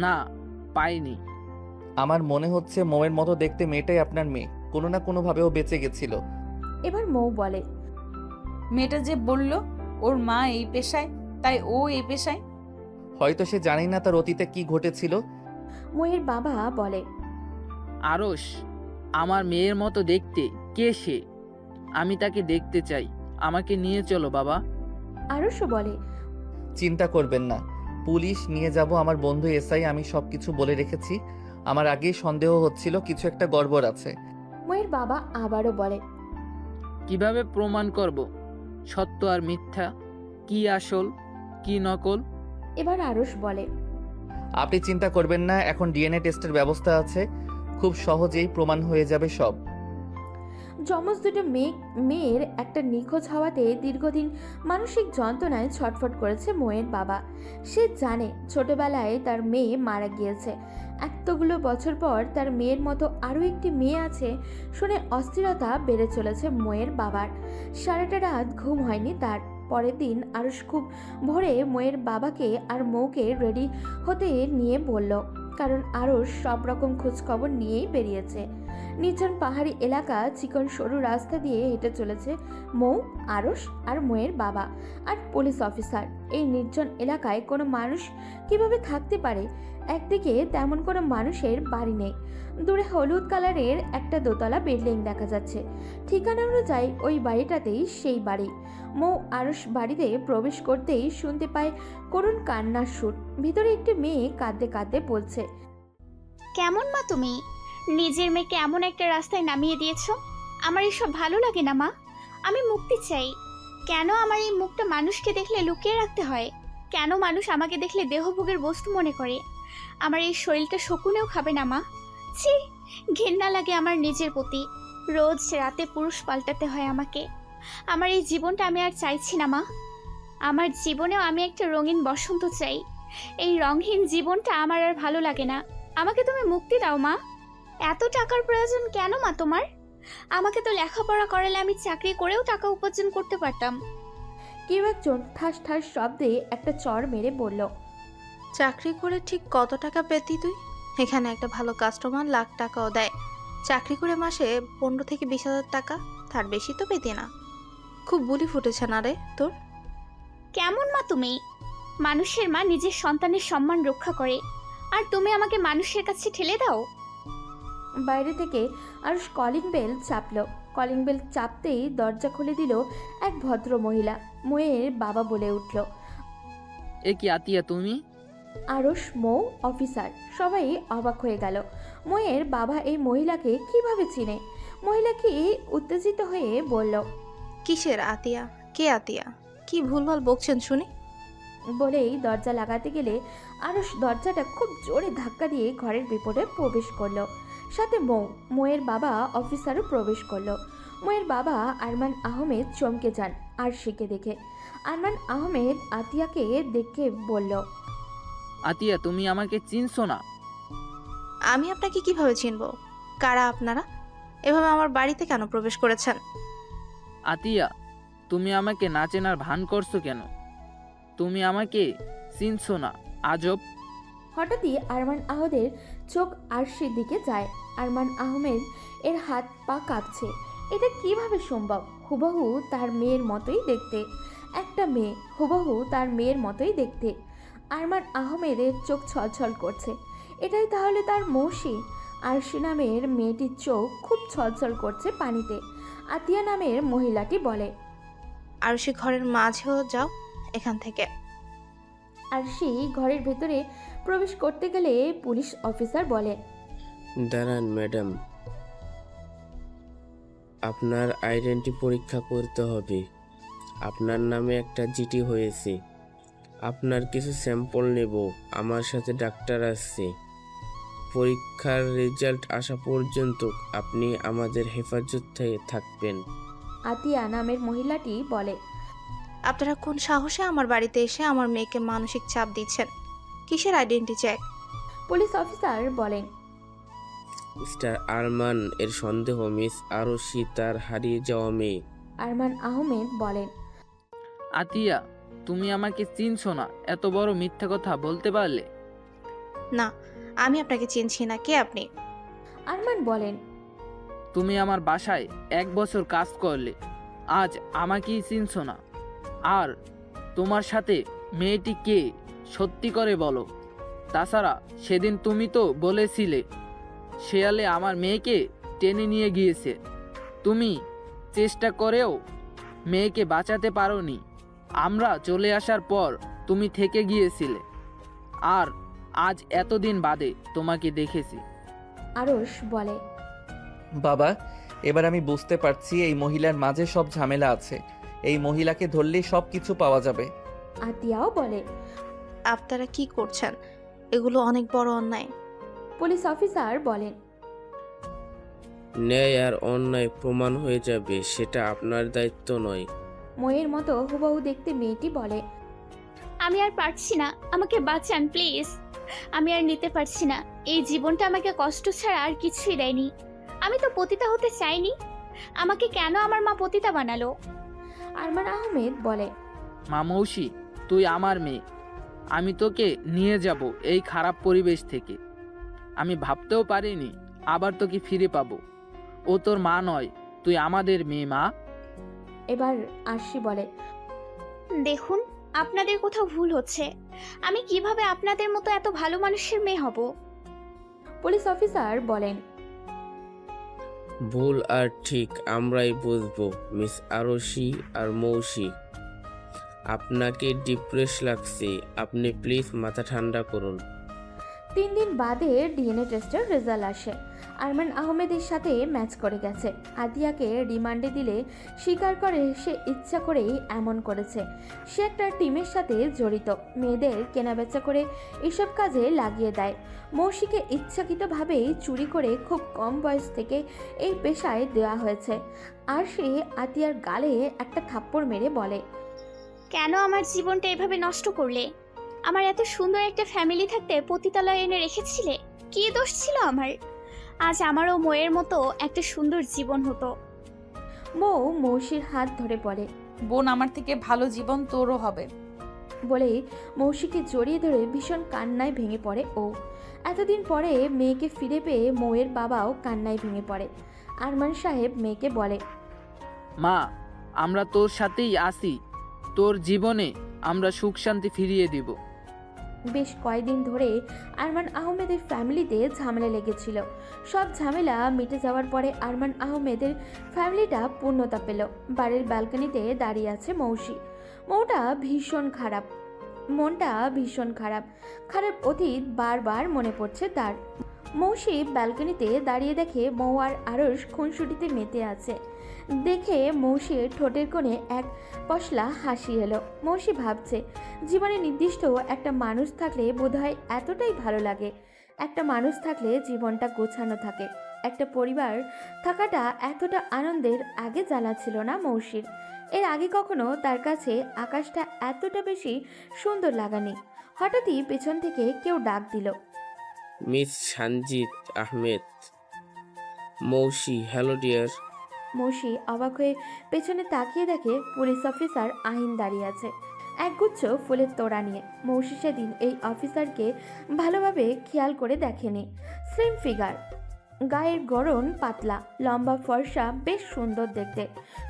না, পাইনি। আমার মনে হচ্ছে মৌয়ের মতো দেখতে মেয়েটাই আপনার মেয়ে। কোনো না কোনোভাবে ও বেঁচে গেছিল। এবার মৌ বলে, মেয়েটা যে বলল ওর মা এই পেশায়, তাই ও এই পেশায়। হয়তো সে জানি না তার অতীতে কি ঘটেছিল। মৌয়ের বাবা বলে, আরশ আমার মেয়ের মতো দেখতে। কে সে? আমি তাকে দেখতে চাই। আমাকে নিয়ে চলো বাবা। আরুষও বলে, চিন্তা করবেন না, পুলিশ নিয়ে যাব। আমার বন্ধু এসআই আমি সবকিছু বলে রেখেছি। আমার আগেই সন্দেহ হচ্ছিল কিছু একটা গড়বড় আছে। মৌয়ের বাবা আবারও বলে, কিভাবে প্রমাণ করব সত্য আর মিথ্যা, কি আসল কি নকল? এবার আরুষ বলে, আপনি চিন্তা করবেন না, এখন ডিএনএ টেস্টের ব্যবস্থা আছে। খুব সহজেই প্রমাণ হয়ে যাবে সব। যমজ দুটো মেয়ের একটা নিখোঁজ হওয়াতে দীর্ঘদিন মানসিক যন্ত্রণায় ছটফট করেছে মৌয়ের বাবা। সে জানে ছোটবেলায় তার মেয়ে মারা গিয়েছে। এতগুলো বছর পর তার মেয়ের মতো আরও একটি মেয়ে আছে শুনে অস্থিরতা বেড়ে চলেছে মৌয়ের বাবার। সারাটা রাত ঘুম হয়নি তার। পরের দিন আরুষ খুব ভোরে মৌয়ের বাবাকে আর মৌকে রেডি হতে নিয়ে বলল, কারণ আরুষ সব রকম খোঁজখবর নিয়েই বেরিয়েছে। নির্জন পাহাড়ি এলাকা, চিকন সরু রাস্তা দিয়ে হেঁটে চলেছে মৌ, আরুষ আর মৌয়ের বাবা আর পুলিশ অফিসার। এই নির্জন এলাকায় কোনো মানুষ কিভাবে থাকতে পারে? একদিকে তেমন কোনো মানুষের বাড়ি নেই। দূরে হলুদ কালারের একটা দোতলা বিল্ডিং দেখা যাচ্ছে। ঠিকানা অনুযায়ী ওই বাড়িটাতেই সেই বাড়ি। মৌ আরুষ বাড়িতে প্রবেশ করতেই শুনতে পায় করুণ কান্নার সুর। ভিতরে একটি মেয়ে কাঁদতে কাঁদতে বলছে, কেমন মা তুমি? নিজের মেয়েকে এমন একটা রাস্তায় নামিয়ে দিয়েছো। আমার এসব ভালো লাগে না মা। আমি মুক্তি চাই। কেন আমার এই মুখটা মানুষকে দেখলে লুকিয়ে রাখতে হয়? কেন মানুষ আমাকে দেখলে দেহভোগের বস্তু মনে করে? আমার এই শরীরটা শকুনেও খাবে না মা। ছি, ঘেন্না লাগে আমার নিজের প্রতি। রোজ রাতে পুরুষ পাল্টাতে হয় আমাকে। আমার এই জীবনটা আমি আর চাইছি না মা। আমার জীবনেও আমি একটা রঙিন বসন্ত চাই। এই রঙহীন জীবনটা আমার আর ভালো লাগে না। আমাকে তুমি মুক্তি দাও মা। এত টাকার প্রয়োজন কেন মা তোমার? আমাকে তো লেখাপড়া করালে আমি চাকরি করেও টাকা উপার্জন করতে পারতাম। কেউ একজন ঠাস ঠাস শব্দে একটা চড় মেরে বলল, চাকরি করে ঠিক কত টাকা পেতি তুই? এখানে একটা ভালো কাস্টমার লাখ টাকাও দেয়। চাকরি করে মাসে 15 থেকে 20,000 টাকা, তার বেশি তো পেতি না। খুব বুলি ফুটেছে না রে তোর? কেমন মা তুমি? মানুষের মা নিজের সন্তানের সম্মান রক্ষা করে, আর তুমি আমাকে মানুষের কাছে ঠেলে দাও। বাইরে থেকে আরুষ কলিং বেল চাপল। কলিং বেল চাপতেই দরজা খুলে দিল এক ভদ্র মহিলা। মৌয়ের বাবা বলে উঠল, এ কি আতিয়া তুমি? আরুষ, মৌ, অফিসার সবাই অবাক হয়ে গেল। মৌয়ের বাবা এই মহিলাকে কিভাবে চিনে? মহিলাকে উত্তেজিত হয়ে বলল, কিসের আতিয়া? কে আতিয়া? কি ভুলভাল বকছেন শুনি? বলেই দরজা লাগাতে গেলে আরুষ দরজাটা খুব জোরে ধাক্কা দিয়ে ঘরের বিপদে প্রবেশ করলো। সাথে মৌয়ের বাবা অফিসারও প্রবেশ করলো। মৌয়ের বাবা আরমান আহমেদ চমকে যান আরশিকে দেখে। আরমান আহমেদ আতিয়াকে দেখে বলল, আতিয়া, তুমি আমাকে চিনছো না? আমি আপনাকে কিভাবে চিনব? কারা আপনারা? এভাবে আমার বাড়িতে কেন প্রবেশ করেছেন? আতিয়া, তুমি আমাকে না চেনার ভান করছো কেন? তুমি আমাকে চিনছো না? আজব। হঠাৎই আরমান আহমেদের চোখ আরশির দিকে যায়। আরমান আহমেদ এর হাত পা কাঁপছে। এটা কিভাবে সম্ভব? হুবহু তার মেয়ের মতোই দেখতে, একটা মেয়ে হুবহু তার মেয়ের মতোই দেখতে। আরমান আহমেদের চোখ ছলছল করছে। এটাই তাহলে তার মৌসি? আরশি নামের মেয়েটির চোখ খুব ছলছল করছে পানিতে। আতিয়া নামের মহিলাটি বলে, আর সে ঘরের মাঝেও যাও এখান থেকে। আরশি ঘরের ভেতরে প্রবেশ করতে গেলে পুলিশ অফিসার বলে, দাঁড়ান ম্যাডাম, আপনার আইডেন্টি পরীক্ষা করতে হবে। আপনার নামে একটা জিডি হয়েছে। আপনার কিছু স্যাম্পল নেব। আমার সাথে ডাক্তার আসছে। পরীক্ষার রেজাল্ট আসা পর্যন্ত আপনি আমাদের হেফাজতে থাকবেন। আতিয়া নামের মহিলাটি বলে, আপনারা কোন সাহসে আমার বাড়িতে এসে আমার মেয়েকে মানসিক চাপ দিচ্ছেন? কিসের আইডেন্টি চেক? পুলিশ অফিসার বলেন, মিস্টার আরমান এর সন্দেহ মিস আরশি তার হারিয়ে যাওয়া মেয়ে। আরমান আহমেদ বলেন, আতিয়া, তুমি আমাকে চিনছো না? এত বড় মিথ্যা কথা বলতে পারলে? না, আমি আপনাকে চিনছি না। কে আপনি? আরমান বলেন, তুমি আমার বাসায় 1 বছর কাজ করলে, আজ আমাকেই চিনছো না? আর তোমার সাথে মেয়েটি কে? সত্যি করে বলো। তাছাড়া সেদিন তুমি তো বলেছিলে শেয়ালে আমার মেয়েকে টেনে নিয়ে গিয়েছে। তুমি চেষ্টা করেও মেয়েকে বাঁচাতে পারোনি। আমরা চলে আসার পর তুমি থেকে গিয়েছিলে, আর আজ এতদিন বাদে তোমাকে দেখেছি। আরশ বলে, বাবা, এবার আমি বুঝতে পারছি এই মহিলার মাঝে সব ঝামেলা আছে। এই মহিলাকে ধরলেই সব কিছু পাওয়া যাবে। আতিয়াও বলে, আপনারা কি করছেন? এগুলো অনেক বড় অন্যায়। পুলিশ অফিসার বলেন, ন্যায় আর অন্যায় প্রমাণ হয়ে যাবে, সেটা আপনার দায়িত্ব নয়। ময়ের মতো হুবহু দেখতে মেয়েটি বলে, আমি আর পারছি না, আমাকে বাঁচান প্লিজ। আমি আর নিতে পারছি না। এই জীবনটা আমাকে কষ্ট ছাড়া আর কিছুই দেয়নি। আমি তো পতিতা হতে চাইনি। আমাকে কেন আমার মা পতিতা বানালো? আরমান আহমেদ বলে, মা মৌসি, তুই আমার মেয়ে। আমি তোকে নিয়ে যাব এই খারাপ পরিবেশ থেকে। আমি ভাবতেও পারিনি আবার তোকে ফিরে পাবো। ও তোর মা নয়, তুই আমাদের মেয়ে। মা। এবার আরশি বলে, দেখুন, আপনাদের কোথাও ভুল হচ্ছে। আমি কিভাবে আপনাদের মতো এত ভালো মানুষের মেয়ে হব? পুলিশ অফিসার বলেন, ভুল আর ঠিক আমরাই বুঝবো মিস আরশি আর মৌসি। আপনাকে ডিপ্রেস লাগছে, আপনি প্লিজ মাথা ঠান্ডা করুন। 3 দিন বাদে ডিএনএ টেস্টের রেজাল্ট আসে। আরমান আহমেদের সাথে ম্যাচ করে গেছে। আতিয়াকে রিমান্ডে দিলে স্বীকার করে সে ইচ্ছা করেই এমন করেছে। সে একটা টিমের সাথে জড়িত, মেয়েদের কেনাবেচা করে এসব কাজে লাগিয়ে দেয়। মৌসিকে ইচ্ছাকৃতভাবেই চুরি করে খুব কম বয়স থেকে এই পেশায় দেওয়া হয়েছে। আর সে আতিয়ার গালে একটা থাপ্পড় মেরে বলে, কেন আমার জীবনটা এভাবে নষ্ট করলে? আমার এত সুন্দর একটা ফ্যামিলি থাকতে পতিতালয়ে এনে রেখেছিলে। কি দোষ ছিল আমার? আজ আমারও ময়ের মতো একটা সুন্দর জীবন হতো। মৌ মৌসির হাত ধরে পড়ে, বোন, আমার থেকে ভালো জীবন তোরও হবে। বলেই মৌসিকে জড়িয়ে ধরে ভীষণ কান্নায় ভেঙে পড়ে ও। এতদিন পরে মেয়েকে ফিরে পেয়ে মৌয়ের বাবাও কান্নায় ভেঙে পড়ে। আরমান সাহেব মেয়েকে বলে, মা, আমরা তোর সাথেই আসি। তোর জীবনে আমরা সুখ শান্তি ফিরিয়ে দিব। বেশ কয়েকদিন ধরে আরমান আহমেদের ফ্যামিলিতে ঝামেলা লেগেছিল। সব ঝামেলা মিটে যাওয়ার পরে আরমান আহমেদের ফ্যামিলিটা পূর্ণতা পেল। বাড়ির ব্যালকনিতে দাঁড়িয়ে আছে মৌসি। মনটা ভীষণ খারাপ। খারাপ অতীত বারবার মনে পড়ছে তার। মৌসি ব্যালকনিতে দাঁড়িয়ে দেখে মৌ আর আরশ খুনসুটিতে মেতে আছে। দেখে মৌসির ঠোঁটের কোণে এক পশলা হাসি এলো। মৌসি ভাবছে, জীবনে নির্দিষ্ট একটা মানুষ থাকলে বোধহয় এতটাই ভালো লাগে। একটা মানুষ থাকলে জীবনটা গোছানো থাকে। একটা পরিবার থাকাটা এতটা আনন্দের আগে জানা ছিল না মৌসির। এর আগে কখনো তার কাছে আকাশটা এতটা বেশি সুন্দর লাগানি। হঠাৎই পেছন থেকে কেউ ডাক দিল। মিস সানজিদ আহমেদ। মৌসি, হ্যালো ডিয়ার। মৌসি অবাক হয়ে পেছনে তাকিয়ে দেখে পুলিশ অফিসার আহিন দাঁড়িয়ে আছে একগুচ্ছ ফুলের তোড়া নিয়ে। মৌসি সেদিন এই অফিসারকে ভালোভাবে খেয়াল করে দেখেনি। স্লিম ফিগার, গায়ের গড়ন পাতলা, লম্বা ফর্সা, বেশ সুন্দর দেখতে।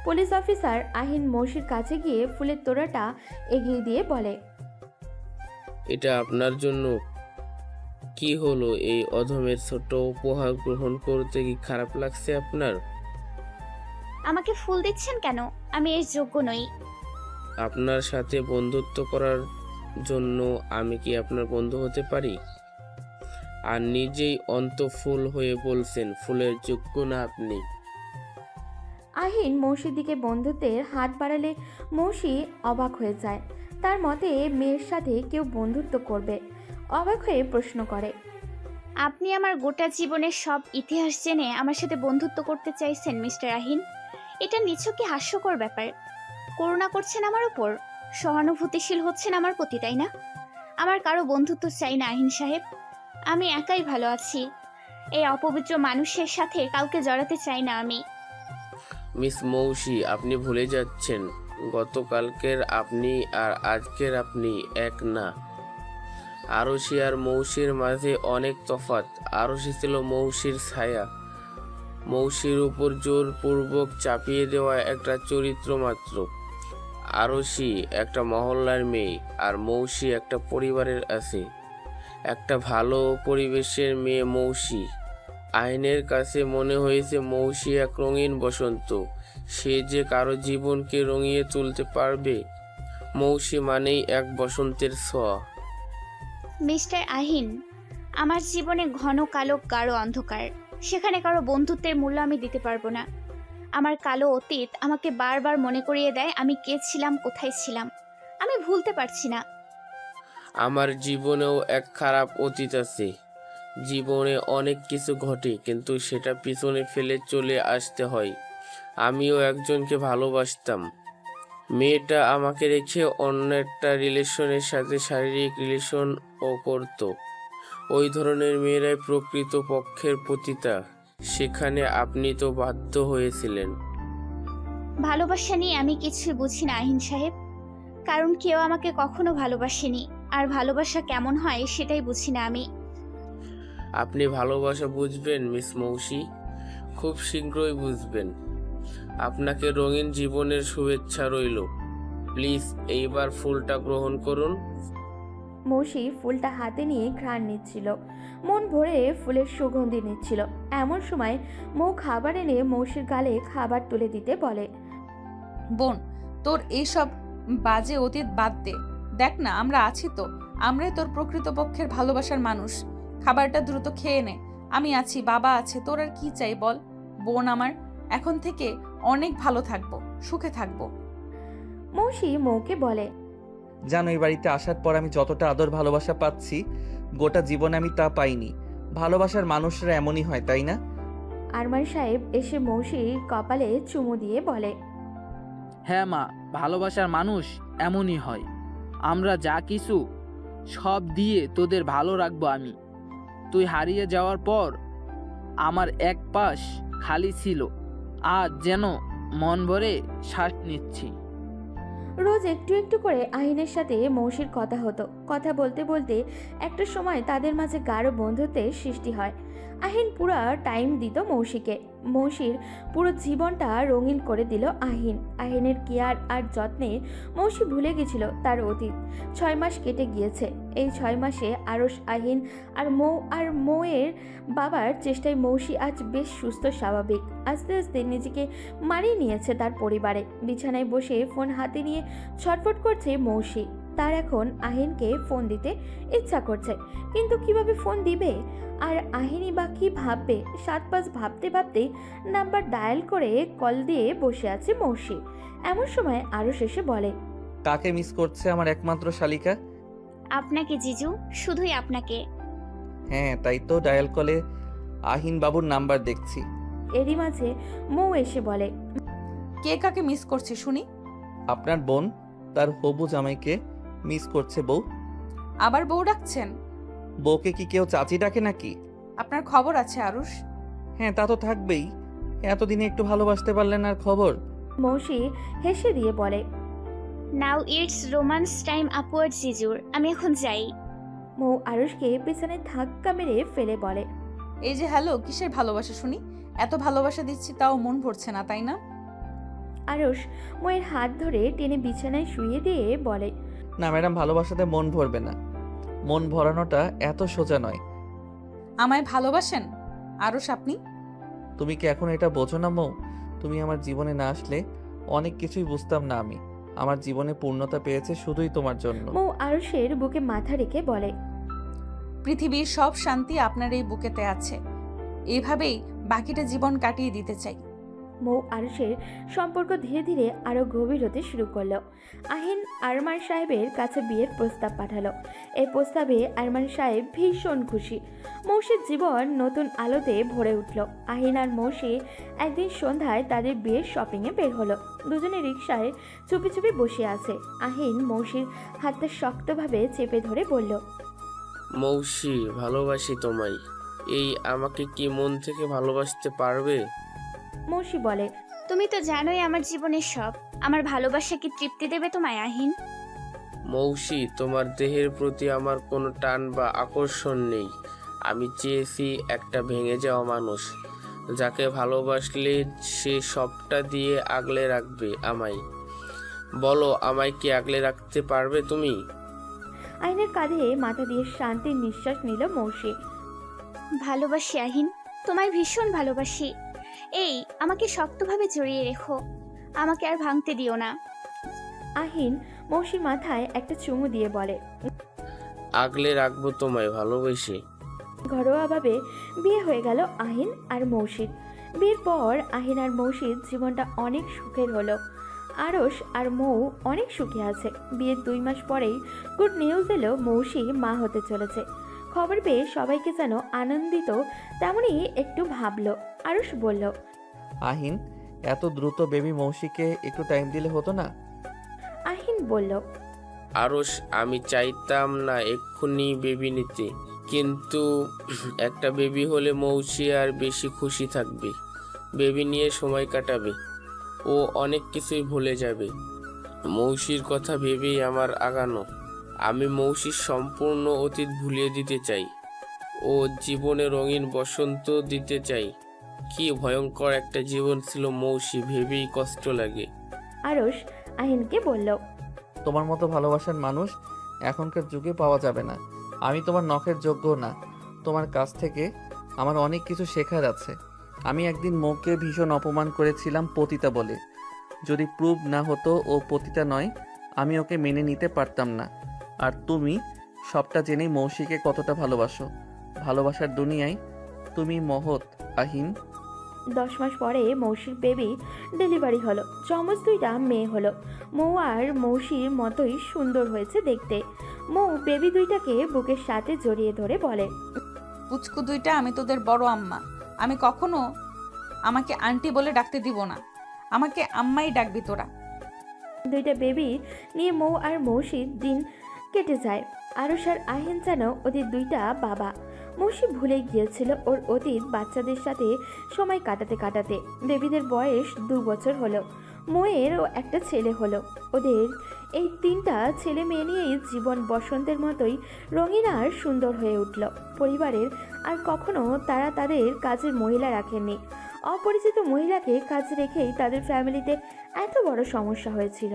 পুলিশ অফিসার আহিন মৌসির কাছে গিয়ে ফুলের তোড়াটা এগিয়ে দিয়ে বলে, এটা আপনার জন্য। কি হলো, এই অধমের ছোট উপহার গ্রহণ করতে কি খারাপ লাগছে আপনার? আমাকে ফুল দিচ্ছেন কেন? আমি এর যোগ্য নই। আপনার সাথে বন্ধুত্ব করার জন্য আমি কি আপনার বন্ধু হতে পারি? আর নিজেই অন্তঃফুল হয়ে বলছেন ফুলের যোগ্য না আপনি। আহিন মৌসির দিকে বন্ধুত্বের হাত বাড়ালে মৌসি অবাক হয়ে যায়। তার মতে মেয়ের সাথে কেউ বন্ধুত্ব করবে। অবাক হয়ে প্রশ্ন করে, আপনি আমার গোটা জীবনের সব ইতিহাস জেনে আমার সাথে বন্ধুত্ব করতে চাইছেন মিস্টার আহিন? এটা নিছকই হাস্যকর ব্যাপার। করুণা করছেন আমার উপর, সহানুভূতিশীল হচ্ছেন আমার প্রতি, তাই না? আমার কারো বন্ধুত্ব চাই না আহিন সাহেব। আমি একাই ভালো আছি। এই অপবিত্র মানুষের সাথে কাউকে জড়াতে চাই না আমি। মিস মৌসি, আপনি ভুলে যাচ্ছেন গতকালকের আপনি আর আজকের আপনি এক না। আরশি আর মৌসির মাঝে অনেক তফাৎ। আরশি ছিল মৌসির ছায়া, মৌসির উপর জোরপূর্বক চাপিয়ে দেওয়া একটা চরিত্র মাত্র। আরশি একটা মহল্লার মেয়ে আর মৌসি একটা পরিবারের আছে, একটা ভালো পরিবেশের মেয়ে মৌসি। আইনের কাছে মনে হয়েছে মৌসি এক রঙিন বসন্ত, সে যে কারো জীবনকে রঙিয়ে তুলতে পারবে। মৌসি মানেই এক বসন্তের ছোঁয়া। মিস্টার আহিন, আমার জীবনে ঘন কালো গাঢ় অন্ধকার। সেখানে কারো বন্ধুত্বের মূল্য আমি দিতে পারবো না। আমার কালো অতীত আমাকে বারবার মনে করিয়ে দেয় আমি কে ছিলাম, কোথায় ছিলাম। আমি ভুলতে পারছি না। আমার জীবনেও এক খারাপ অতীত আছে। জীবনে অনেক কিছু ঘটে, কিন্তু সেটা পিছনে ফেলে চলে আসতে হয়। আমিও একজনকে ভালোবাসতাম। মেয়েটা আমাকে রেখে অন্য একটা রিলেশনের সাথে শারীরিক রিলেশনও করতো। ওই ধরনের মেয়েরাই প্রকৃত পক্ষের পতিতা। সেখানে আপনি তো বাধ্য হয়েছিলেন। ভালোবাসা নিয়ে আমি কিছুই বুঝি না আহিন সাহেব, কারণ কেউ আমাকে কখনো ভালোবাসেনি। আর ভালোবাসা কেমন হয় সেটাই বুঝি না আমি। আপনি ভালোবাসা বুঝবেন মিস মৌসি, খুব শীঘ্রই বুঝবেন। আপনাকে রঙিন জীবনের শুভেচ্ছা রইল। প্লিজ এইবার ফুলটা গ্রহণ করুন। মৌসি ফুলটা হাতে নিয়ে ঘ্রাণ নিচ্ছিল, মন ভরে ফুলের সুগন্ধি নিচ্ছিল। এমন সময় মৌ খাবার এনে মৌসির গালে খাবার তুলে দিতে বলে, বোন, তোর এইসব বাজে অতীত বাদ দে। দেখ না, আমরা আছি তো। আমরাই তোর প্রকৃতপক্ষের ভালোবাসার মানুষ। খাবারটা দ্রুত খেয়ে নে। আমি আছি, বাবা আছে, তোর আর কি চাই বল? বোন আমার, এখন থেকে অনেক ভালো থাকবো, সুখে থাকবো। মৌসি মৌকে বলে, জানো, এই বাড়িতে আসার পর আমি যতটা আদর ভালোবাসা পাচ্ছি গোটা জীবনে আমি তা পাইনি। ভালোবাসার মানুষরা এমনই হয়, তাই না? আরমান সাহেব এসে মৌসির কপালে চুমু দিয়ে বলে, হ্যাঁ মা, ভালোবাসার মানুষ এমনই হয়। আমরা যা কিছু সব দিয়ে তোদের ভালো রাখবো আমি। তুই হারিয়ে যাওয়ার পর আমার এক পাশ খালি ছিল, আজ যেন মন ভরে শ্বাস নিচ্ছি। রোজ একটু একটু করে আহিনের সাথে মৌসির কথা হতো। কথা বলতে বলতে একটা সময় তাদের মাঝে গাঢ় বন্ধুত্বের সৃষ্টি হয়। আহিন পুরো টাইম দিত মৌসিকে। মৌসির পুরো জীবনটা রঙিন করে দিল আহিন। আহিনের কেয়ার আর যত্নে মৌসি ভুলে গেছিল তার অতীত। 6 মাস কেটে গিয়েছে। এই 6 মাসে আরশ, আহিন আর মৌয়ের বাবার চেষ্টায় মৌসি আজ বেশ সুস্থ স্বাভাবিক। আস্তে আস্তে নিজেকে মানিয়ে নিয়েছে তার পরিবারে। বিছানায় বসে ফোন হাতে নিয়ে ছটফট করছে মৌসি। তার এখন আহিনকে ফোন দিতে ইচ্ছা করছে, কিন্তু কিভাবে ফোন দিবে? আর আহিনই বা কি ভাববে? 7-5 ভাবতে ভাবতেই নাম্বার ডায়াল করে কল দিয়ে বসে আছে মৌসি। এমন সময় আরও শেষে বলে, কাকে মিস করছে আমার একমাত্র শালিকা? আপনাকে জিজু, শুধুই আপনাকে। হ্যাঁ তাই তো, ডায়াল কলে আহিন বাবুর নাম্বার দেখছি। এরই মাঝে মৌ এসে বলে, কে কাকে মিস করছে শুনি? আপনার বোন তার হবু জামাইকে মিস করছে বউ। আবার বউ ডাকছেন? বউকে কি কেউ চাচি ডাকে নাকি? আপনার খবর আছে আরুষ? হ্যাঁ তা তো থাকবেই, এতদিনে একটু ভালোবাসতে পারলেন আর খবর। মৌসি হেসে দিয়ে বলে, now it's romance time upward জিজুর, আমি এখন যাই। মৌ আরুষকে পেছনে ধাক্কা মেরে ফেলে বলে, এই যে হ্যালো, কিসের ভালোবাসা শুনি? এত ভালোবাসা দিচ্ছি তাও মন ভরছে না, তাই না? আরুষ মৌয়ের হাত ধরে টেনে বিছানায় শুইয়ে দিয়ে বলে, না ম্যাডাম, ভালোবাসাতে মন ভরবে না, মন ভরানোটা এত সোজা নয়। আমায় ভালোবাসেন আরুষ আপনি? তুমি কি এখন এটা বোঝো না মৌ? তুমি আমার জীবনে না আসলে অনেক কিছুই বুঝতাম না আমি। আমার জীবনে পূর্ণতা পেয়েছে শুধুই তোমার জন্য। মৌ আরুষের বুকে মাথা রেখে বলে, পৃথিবীর সব শান্তি আপনার এই বুকেতে আছে, এইভাবেই বাকিটা জীবন কাটিয়ে দিতে চাই। মৌ আরুষের সম্পর্ক ধীরে ধীরে আরো গভীর হতে শুরু করলো। আহিন আরমান সাহেবের কাছে বিয়ের প্রস্তাব পাঠালো। এই প্রস্তাবে আরমান সাহেব ভীষণ খুশি। মৌসির জীবন নতুন আলোতে ভরে উঠল। আহিন আর মৌসি একদিন সন্ধ্যায় তাদের বিয়ের শপিংয়ে বের হলো। দুজনে রিকশায় চুপি চুপি বসে আছে। আহিন মৌসির হাতটা শক্তভাবে চেপে ধরে বলল, মৌসি, ভালোবাসি তোমায়। এই আমাকে কি মন থেকে ভালোবাসতে পারবে? মৌসি বলে, তুমি তো জানোই আমার জীবনের সব, আমার ভালোবাসা কি তৃপ্তি দেবে তোমায় আহিন? মৌসি, তোমার দেহের প্রতি আমার কোনো টান বা আকর্ষণ নেই। আমি চেয়েছি একটা ভেঙে যাওয়া মানুষ, যাকে ভালোবাসলে সে সবটা দিয়ে আগলে রাখবে আমায়। বলো, আমায় কি আগলে রাখতে পারবে তুমি? আহিনের কাঁধে মাথা দিয়ে শান্তির নিঃশ্বাস নিল মৌসি। ভালোবাসি আহিন, তোমায় ভীষণ ভালোবাসি। এই আমাকে শক্তভাবে জড়িয়ে রেখো, আমাকে আর ভাঙতে দিও না। আহিন মৌসির মাথায় একটা চুমু দিয়ে বলে, আগলে রাখবো তোমায় ভালোবেসে। ঘরোয়াভাবে বিয়ে হয়ে গেল আহিন আর মৌসির। বিয়ের পর আহিন আর মৌসির জীবনটা অনেক সুখের হলো। আরশ আর মৌ অনেক সুখে আছে। বিয়ের 2 মাস পরেই গুড নিউজ এলো, মৌসি মা হতে চলেছে। খবর পেয়ে সবাইকে যেন আনন্দিত তেমনই একটু ভাবলো। আরশ বলল, আহিন, এত দ্রুত বেবি মৌসিকে একটু টাইম দিলে হতো না? আহিন বলল, আরশ, আমি চাইতাম না এক্ষুনি বেবি নিতে, কিন্তু একটা বেবি হলে মৌসি আর বেশি খুশি থাকবে। বেবি নিয়ে সময় কাটাবে, ও অনেক কিছুই ভুলে যাবে। মৌসির কথা ভেবেই আমার আগানো। আমি মৌসির সম্পূর্ণ অতীত ভুলিয়ে দিতে চাই, ও জীবনে রঙিন বসন্ত দিতে চাই। কি ভয়ঙ্কর একটা জীবন ছিল মৌসি, ভেবেই কষ্ট লাগে। আরশ আহিনকে বলল, তোমার মতো ভালোবাসার মানুষ এখনকার যুগে পাওয়া যাবে না। আমি তোমার নখের যোগ্য না। তোমার কাছ থেকে আমার অনেক কিছু শেখার আছে। আমি একদিন মৌকে ভীষণ অপমান করেছিলাম পতিতা বলে। যদি প্রুভ না হতো ও পতিতা নয়, আমি ওকে মেনে নিতে পারতাম না। আর তুমি সবটা জেনেই মৌসিকে কতটা ভালোবাসো। ভালোবাসার দুনিয়ায় তুমি মহৎ আহিন। 10 মাস পরে মৌসির বেবি ডেলিভারি হলো। যমজ 2টা মেয়ে হলো। মৌ আর মৌসির মতোই সুন্দর হয়েছে দেখতে। মৌ বেবি 2টাকে বুকের সাথে জড়িয়ে ধরে বলে, পুচকু 2টা, আমি তোদের বড় আম্মা। আমি কখনো আমাকে আন্টি বলে ডাকতে দিব না, আমাকে আম্মাই ডাকবি তোরা। 2টা বেবি নিয়ে মৌ আর মৌসির দিন কেটে যায়। আরশ আর আহিন যেন ওদের 2টা বাবা। মৌসি ভুলে গিয়েছিল ওর অতীত বাচ্চাদের সাথে সময় কাটাতে কাটাতে। বেবিদের বয়স 2 বছর হলো। মৌয়েরও একটা ছেলে হলো। ওদের এই 3টা ছেলে মেয়ে নিয়েই জীবন বসন্তের মতোই রঙিন আর সুন্দর হয়ে উঠল। পরিবারের আর কখনো তারা তাদের কাজের মহিলা রাখেননি। অপরিচিত মহিলাকে কাজে রেখেই তাদের ফ্যামিলিতে এত বড় সমস্যা হয়েছিল।